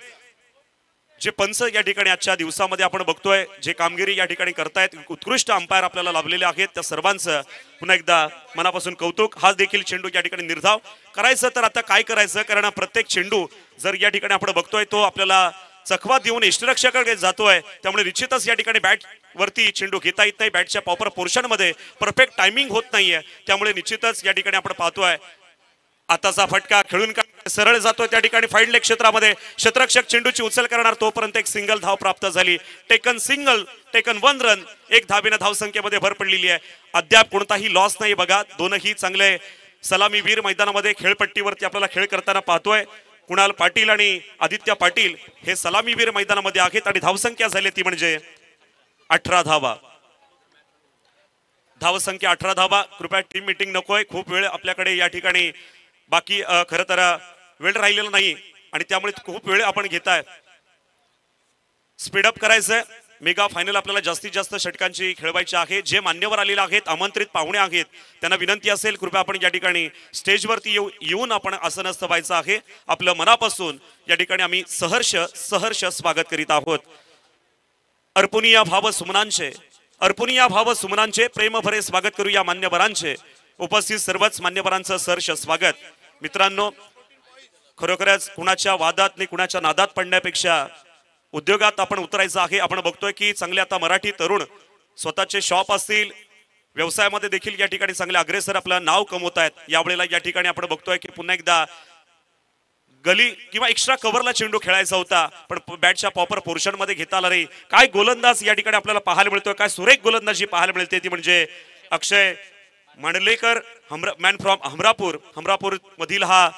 जे पंच या ठिकाणी आजच्या दिवसामध्ये आपण बघतोय जे कामगिरी या ठिकाणी करतायत, उत्कृष्ट अंपायर आपल्याला लाभलेले आहेत, त्या सर्वांचं पुन्हा एकदा मनापासून कौतुक. हा देखील चेंडू या ठिकाणी निर्धाव करायचं तर आता काय करायचं, कारण प्रत्येक चेंडू जर या ठिकाणी आपण बघतोय तो आपल्याला चकवा देऊन यष्टिरक्षकाकडे जातोय, त्यामुळे निश्चितच या ठिकाणी बॅट वरती चेंडू घेता येत नाही. बॅटच्या प्रॉपर पोर्शन मध्ये परफेक्ट टायमिंग होत नाहीये, त्यामुळे निश्चितच या ठिकाणी आपण पाहतोय. आताचा फटका खेळून सरळ जातोय त्या ठिकाणी फाईन लेग क्षेत्रामध्ये. क्षेत्ररक्षक चेंडूची उचल करणार तोपर्यंत एक सिंगल धाव प्राप्त झाली. Taken 1 run. 1 धावेने धावसंख्येमध्ये भर पडलेली आहे. अद्याप कोणताही लॉस नाही बघा. दोनही चांगले सलामीवीर मैदानामध्ये खेळपट्टीवरती आपल्याला खेळ करताना पाहतोय. कुणाल पाटील आणि आदित्य पाटील हे सलामीवीर मैदानामध्ये आहेत आणि धावसंख्या झाली ती म्हणजे 18 धावा. धावसंख्या 18 धावा. कृपया टीम मीटिंग नकोय, खूप वेळ आपल्याकडे या ठिकाणी बाकी खरं तर वेळ राहिलेला नाही आणि त्यामुळे खूप वेळ आपण घेताय. स्पीडअप करायचंय. मेगा फायनल आपल्याला जास्तीत जास्त षटकांची खेळवायची आहे. जे मान्यवर आलेले आहेत, आमंत्रित पाहुणे आहेत, त्यांना विनंती असेल कृपया आपण या ठिकाणी स्टेजवरती येऊन आपण आसनस्थ व्हायचं आहे. आपलं मनापासून या ठिकाणी आम्ही सहर्ष स्वागत करीत आहोत. अर्पुनिया भाव सुमनांचे प्रेम भरे स्वागत करूया मान्यवरांचे. उपस्थित सर्वच मान्यवरांचं सहर्ष स्वागत. मित्रांनो, खरोखरच कुणाच्या वादात नाही कुणाच्या नादात पडण्यापेक्षा उद्योगात आपण उतरायचं आहे. आपण बघतोय की चांगले आता मराठी तरुण स्वतःचे शॉप असतील, व्यवसायामध्ये देखील या ठिकाणी चांगले अग्रेसर आपलं नाव कमवत आहेत. यावेळेला या ठिकाणी आपण बघतोय की पुन्हा एकदा गली किंवा एक्स्ट्रा कव्हरला चेंडू खेळायचा होता, पण बॅटच्या प्रॉपर पोर्शन मध्ये घेता आला नाही. काय गोलंदाज या ठिकाणी आपल्याला पाहायला मिळतोय, काय सुरेख गोलंदाजी पाहायला मिळते ती म्हणजे अक्षय मांडलेकर, मॅन फ्रॉम हमरापूर मधील हा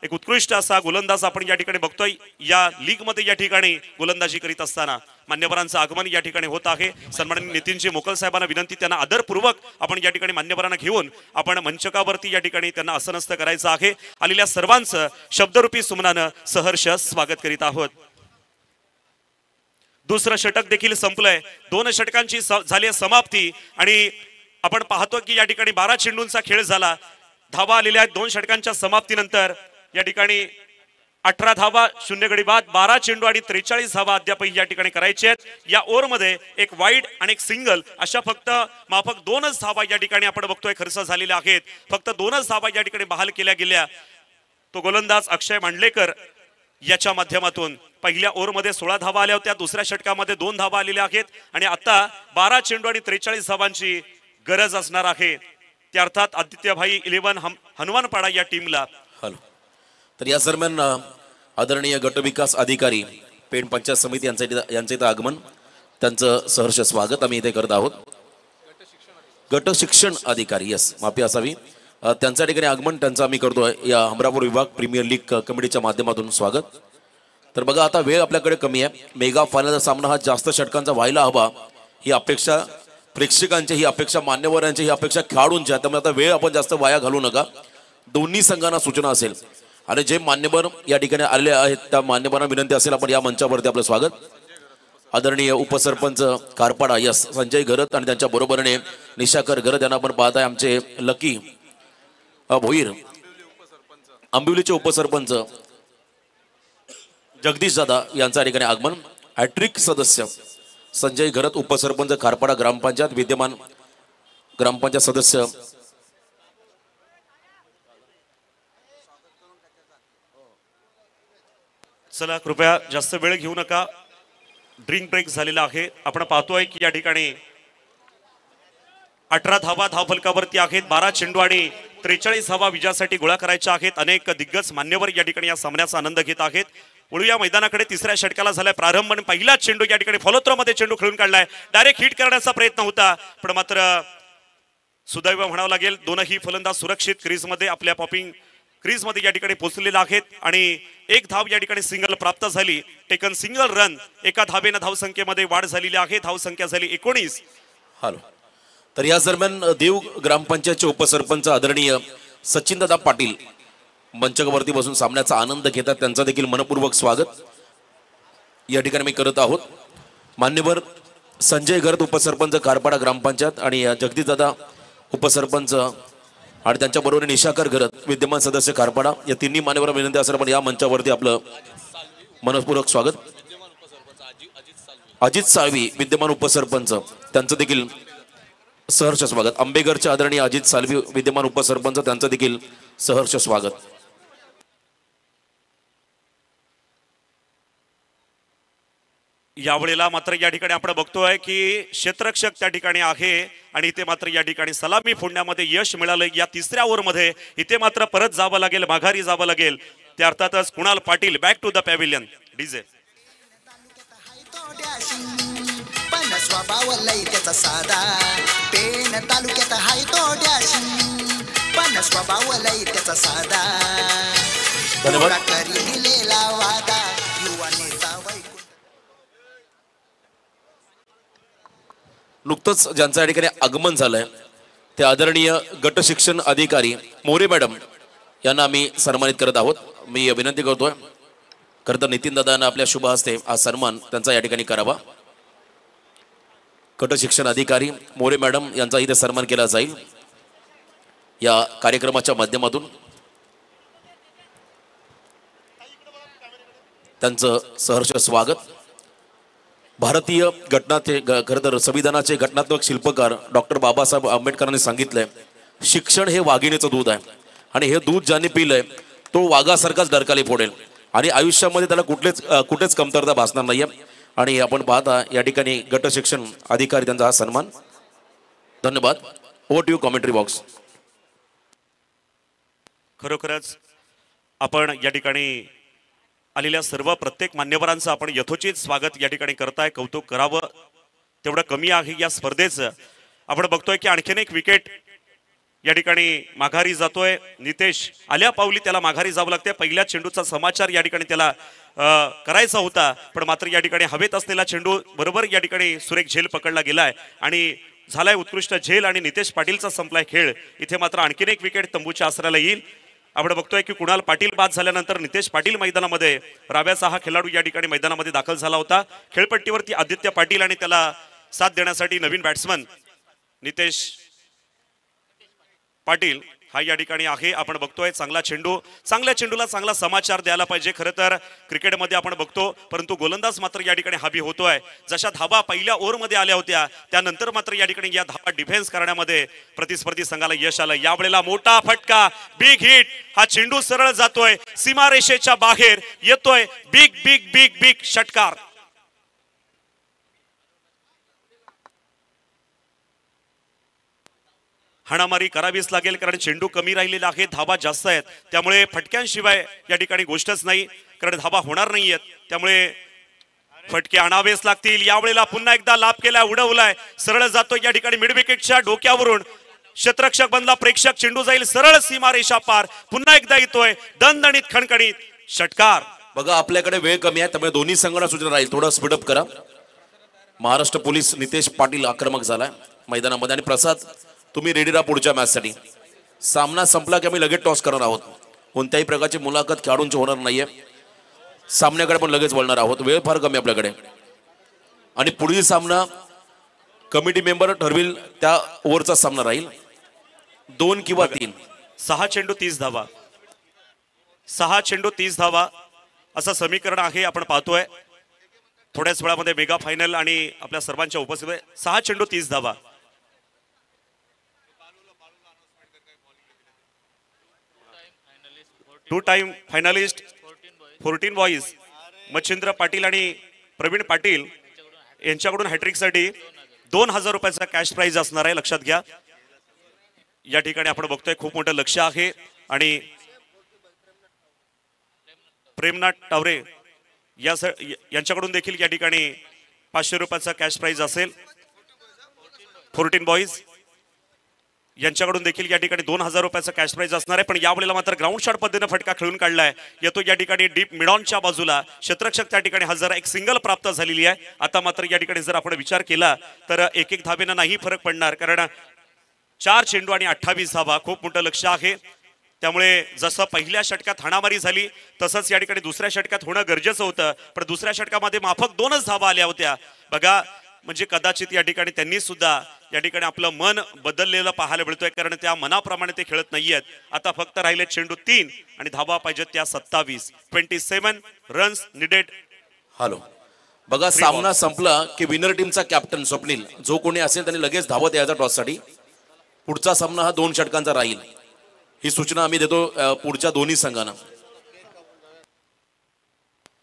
एक उत्कृष्ट असा गोलंदाज आपण या ठिकाणी बघतोय. या लीग मध्ये या ठिकाणी गोलंदाजी करीत असताना मान्यवरांचं आगमन या ठिकाणी होत आहे. सन्माननीय नितीनजी मोकल साहेबांना विनंती, त्यांना आदरपूर्वक आपण या ठिकाणी मान्यवरांना घेऊन आपण मंचकावरती या ठिकाणी त्यांना आसनस्थ करायचं आहे. आलेल्या सर्वांचं शब्दरूपी सुमनानं सहर्ष स्वागत करीत आहोत. दुसरं षटक देखील संपलंय. 2 षटकांची झाली समाप्ती आणि आपण पाहतो की या ठिकाणी 12 चेंडूंचा खेळ झाला. धावा आलेल्या आहेत 2 षटकांच्या समाप्तीनंतर. या ठिकाणी 18 धावा, 0 गडी बाद, 12 चेंडू आणि 43 धावा अद्यापही या ठिकाणी करायचे आहेत। या ओव्हरमध्ये एक वाईड आणि एक सिंगल अशा फक्त माफक 2च धावा या ठिकाणी आपण बघतोय खर्च झालेल्या आहेत। फक्त 2च धावा या ठिकाणी बहाल केल्या गेल्या। तो गोलंदाज अक्षय मांडलेकर याच्या माध्यमातून पहिल्या ओव्हरमध्ये 16 धावा आल्या होत्या, दुसऱ्या षटकामध्ये 2 धावा आलेल्या आहेत आणि आता 12 चेंडू आणि 43 धावांची गरज असणार आहे। त्या अर्थात आदित्यभाई 11 हनुमानपाडा या टीमला। हॅलो, तर या दरम्यान आदरणीय गटविकास अधिकारी पेण पंचायत समिती यांचं इथं आगमन, त्यांचं सहर्ष स्वागत आम्ही इथे करत आहोत। गट शिक्षण अधिकारी, यस माफी असावी, त्यांच्या ठिकाणी आगमन त्यांचं आम्ही करतोय या हमरापूर विभाग प्रीमियर लीग कमिटीच्या माध्यमातून स्वागत। तर बघा आता वेळ आपल्याकडे कमी आहे, मेगा फायनलचा सामना हा जास्त षटकांचा व्हायला हवा ही अपेक्षा प्रेक्षकांची, ही अपेक्षा मान्यवरांची, ही अपेक्षा खेळाडूंची आहे। त्यामुळे आता वेळ आपण जास्त वाया घालू नका। दोन्ही संघांना सूचना असेल आणि जे मान्यवर या ठिकाणी आलेले आहेत त्या मान्यवरांना विनंती असेल आपण या मंचावरती आपलं स्वागत। आदरणीय उपसरपंच कारपाडा यस संजय घरत आणि त्यांच्या बरोबरीने निशाकर घरत यांना आपण पाहत आहे आमचे लकी भोईर, आंबिवलीचे उपसरपंच जगदीश दादा यांच्या ठिकाणी आगमन। हॅट्रिक सदस्य संजय घरत, उपसरपंच कारपाडा ग्रामपंचायत, विद्यमान ग्रामपंचायत सदस्य चला कृपया जास्त वेळ घेऊ नका, ड्रिंक ब्रेक झालेला आहे। आपण पाहतोय की या ठिकाणी 18 धावा धावफलकावरती आहेत, 12 चेंडू आणि 43 धावा विजयासाठी गोळा करायच्या आहेत। अनेक दिग्गज मान्यवर या ठिकाणी या सामन्याचा आनंद घेत आहेत। वळूया मैदानाकडे, तिसऱ्या षटकाला झालाय प्रारंभ आणि पहिला चेंडू या ठिकाणी फॉलोथ्रो मध्ये चेंडू खेळून काढलाय। डायरेक्ट हिट करण्याचा प्रयत्न होता पण मात्र सुदैव म्हणावं लागेल, दोनही फलंदाज सुरक्षित क्रीजमध्ये आपल्या पॉपिंग क्रीजमध्ये या ठिकाणी पोहोचलेला आहेत आणि एक धाव या ठिकाणी सिंगल प्राप्त झाली। टेकन सिंगल रन, एका धावेनं धावसंख्येमध्ये वाढ झालेली आहे, धावसंख्या झाली 19। हॅलो, तर या दरम्यान देव ग्रामपंचायतचे उपसरपंच आदरणीय सचिनदादा पाटील मंचावरती बसून सामन्याचा आनंद घेतात, त्यांचा देखील मनपूर्वक स्वागत या ठिकाणी मी करत आहोत। मान्यवर संजय घरत उपसरपंच कारपाडा ग्रामपंचायत आणि जगदीशदादा उपसरपंच आणि त्यांच्या बरोबर निशाकर घरत विद्यमान सदस्य कारपाडा या तिन्ही मान्यवर विनंती असेल पण या मंचावरती आपलं मनपूर्वक स्वागत। अजित साळवी विद्यमान उपसरपंच, त्यांचं देखील सहर्ष स्वागत। आंबेघरचे आदरणीय अजित साळवी विद्यमान उपसरपंच, त्यांचं देखील सहर्ष स्वागत। यावेळेला मात्र या ठिकाणी आपण बघतोय की क्षेत्ररक्षक त्या ठिकाणी आहे आणि इथे मात्र या ठिकाणी सलामी फोडण्यामध्ये यश मिळालं। या तिसऱ्या ओव्हरमध्ये इथे मात्र परत जावं लागेल, माघारी जावं लागेल। त्या अर्थातच Kunal Patil back to the pavilion. DJ पण स्वभाव लई त्याचा साधा, पेण तालुक्यात हाय तो डॅशिंग, पण स्वभाव लई त्याचा साधा, धन्यवाद। करी दिलेला वादा, युवा नेता वैकुंठ। नुकतंच ज्यांच्या ठिकाणी आगमन झालंय ते आदरणीय गट शिक्षण अधिकारी मोरे मॅडम यांना आम्ही सन्मानित करत आहोत। मी विनंती करतोय खरं तर नितीन दादांना आपल्या शुभ हस्ते हा सन्मान त्यांचा या ठिकाणी करावा। गट शिक्षण अधिकारी मोरे मॅडम यांचा इथे सन्मान केला जाईल या कार्यक्रमाच्या माध्यमातून। त्यांचं सहर्ष स्वागत। भारतीय घटनाचे खरं तर संविधानाचे घटनात्मक शिल्पकार डॉक्टर बाबासाहेब आंबेडकरांनी सांगितलंय शिक्षण हे वाघिणीचं दूध आहे आणि हे दूध ज्याने पिलंय तो वाघासारखाच डरकाली फोडेल आणि आयुष्यामध्ये त्याला कुठेच कमतरता भासणार नाहीये। आणि आपण पाहता या ठिकाणी गट शिक्षण अधिकारी त्यांचा हा सन्मान। धन्यवाद। Over to you commentary box. खरोखरच आपण या ठिकाणी आलेल्या सर्व प्रत्येक मान्यवरांचं आपण यथोचित स्वागत या ठिकाणी करताय, कौतुक करावं तेवढं कमी आहे या स्पर्धेचं। आपण बघतोय की आणखीन एक विकेट या ठिकाणी माघारी जातोय। नितेश आल्या पावली त्याला माघारी जावं लागते। पहिल्या चेंडूचा समाचार या ठिकाणी त्याला करायचा होता पण मात्र या ठिकाणी हवेत असलेला चेंडू बरोबर या ठिकाणी सुरेख झेल पकडला गेलाय आणि झालाय उत्कृष्ट झेल आणि नितेश पाटीलचा संपलाय खेळ। इथे मात्र आणखीन एक विकेट तंबूच्या आसऱ्याला येईल। आपण बघतोय की कुणाल पाटील बाद झाल्यानंतर नितेश पाटील मैदानामध्ये, राव्याचा हा खेळाडू या ठिकाणी मैदानामध्ये दाखल झाला होता। खेळपट्टीवरती आदित्य पाटील आणि त्याला साथ देण्यासाठी नवीन बॅट्समन नितेश पाटील हा या ठिकाणी आहे. आपण बघतोय चांगला चेंडू, चांगल्या चेंडूला चांगला समाचार द्यायला पाहिजे खरं तर क्रिकेटमध्ये आपण बघतो, परंतु गोलंदाज मात्र या ठिकाणी हाबी होतोय. जशा धाबा पहिल्या ओव्हरमध्ये आल्या होत्या त्यानंतर मात्र या ठिकाणी या धाबा डिफेन्स करण्यामध्ये प्रतिस्पर्धी संघाला यश आलं. यावेळेला मोठा फटका, बिग हिट, हा चेंडू सरळ जातोय सीमारेषेच्या बाहेर, येतोय बिग बिग बिग बिग षटकार. हाणामारी करावीच लागेल कारण चेंडू कमी राहिलेला आहे, धाबा जास्त आहेत, त्यामुळे फटक्यांशिवाय या ठिकाणी गोष्टच नाही, कारण धाबा होणार नाहीयेत, त्यामुळे फटके आणावेच लागतील. यावेळेला पुन्हा एकदा लाभ केलाय, उडवलाय, सरळ जातो या ठिकाणी मिड विकेटच्या डोक्यावरून, क्षेत्ररक्षक बनला, प्रेक्षक, चेंडू जाईल सरळ सीमारेषा पार, पुन्हा एकदा येतोय दणदणीत खणखणीत षटकार. बघा आपल्याकडे वेळ कमी आहे त्यामुळे दोन्ही संघांना सूचना राहील, थोडं स्पीडअप करा. महाराष्ट्र पोलीस नितेश पाटील आक्रमक झालाय मैदानामध्ये आणि प्रसाद तुम्ही रेडी राहा पुढच्या मॅच साठी. सामना संपला की आम्ही लगेच टॉस करणार आहोत, कोणत्याही प्रकारची मुलाखत खेळाडूंची होणार नाहीये, सामन्याकडे पण लगेच वळणार आहोत, वेळ फार कमी आपल्याकडे. आणि पुढील सामना कमिटी मेंबर ठरविल त्या ओव्हरचा सामना राहील, 2 किंवा 3. 6 चेंडू 30 धावा, 6 चेंडू 30 धावा असं समीकरण आहे. आपण पाहतोय थोड्याच वेळामध्ये मेगा फायनल आणि आपल्या सर्वांच्या उपस्थितीत 6 चेंडू 30 धावा. Two time finalist 14 boys Machhindra Patil आणि प्रवीण पाटील यांच्याकडून हॅट्रिकसाठी 2000 रुपयाचा कॅश प्राइज असणार आहे, लक्षात घ्या. या ठिकाणी आपण बघतोय खूप मोठं लक्ष आहे आणि प्रेमनाथ टावरे यांच्याकडून देखील या ठिकाणी 500 रुपयाचा कॅश प्राइज असेल. 14 बॉईज यांच्याकडून देखील या ठिकाणी 2000 रुपयाचा कॅश प्राइज असणार आहे. पण यावेळेला मात्र ग्राउंड शॉट पद्धतीने फटका खेळून काढलाय, येतो या ठिकाणी डीप मिडॉनच्या बाजूला, क्षेत्ररक्षक त्या ठिकाणी हजर, एक सिंगल प्राप्त झालेली आहे. आता मात्र या ठिकाणी जर आपण विचार केला तर एक धावेनं नाही फरक पडणार, कारण 4 चेंडू आणि 28 धावा, खूप मोठं लक्ष आहे. त्यामुळे जसं पहिल्या षटकात हाणामारी झाली तसंच या ठिकाणी दुसऱ्या षटकात होणं गरजेचं होतं, पण दुसऱ्या षटकामध्ये माफक 2च धावा आल्या होत्या. बघा म्हणजे कदाचित या ठिकाणी त्यांनी सुद्धा या ठिकाणी आपलं मन बदललेलं पाहायला मिळतोय, कारण त्या मनाप्रमाणे ते खेळत नाहीयेत. आता फक्त राहिले चेंडू 3 आणि धावा पाहिजेत त्या 27. 27 रन्स निडेड. हॅलो बघा सामना संपला की विनर टीमचा कॅप्टन स्वप्नील जो कोणी असेल त्यांनी लगेच धावत यायचा टॉस साठी. पुढचा सामना हा 2 षटकांचा राहील, ही सूचना आम्ही देतो पुढच्या दोन्ही संघांना.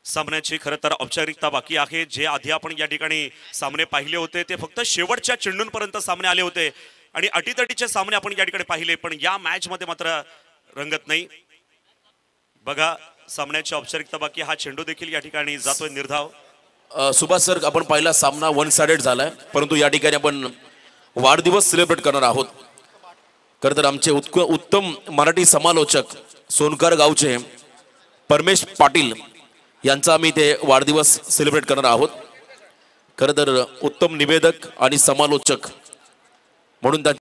सामन्याची खरं तर औपचारिकता बाकी आहे. जे आधी आपण या ठिकाणी सामने पाहिले होते ते फक्त शेवटच्या चेंडूंपर्यंत सामने आले होते आणि अटीतटीचे सामने आपण या ठिकाणी पाहिले, पण या मॅच मध्ये मात्र रंगत नाही. बघा सामन्याची औपचारिकता बाकी, हा चेंडू देखील या ठिकाणी जातोय निर्धाव. सुभाष सर आपण पहिला सामना 1 साइडेड झालाय, परंतु या ठिकाणी आपण वाढदिवस सेलिब्रेट करणार आहोत. खरं तर आमचे उत्तम मराठी समालोचक सोनकर गावचे परमेश पाटील यांचा आम्ही ते वाढदिवस सेलिब्रेट करणार आहोत. खरं तर उत्तम निवेदक आणि समालोचक म्हणून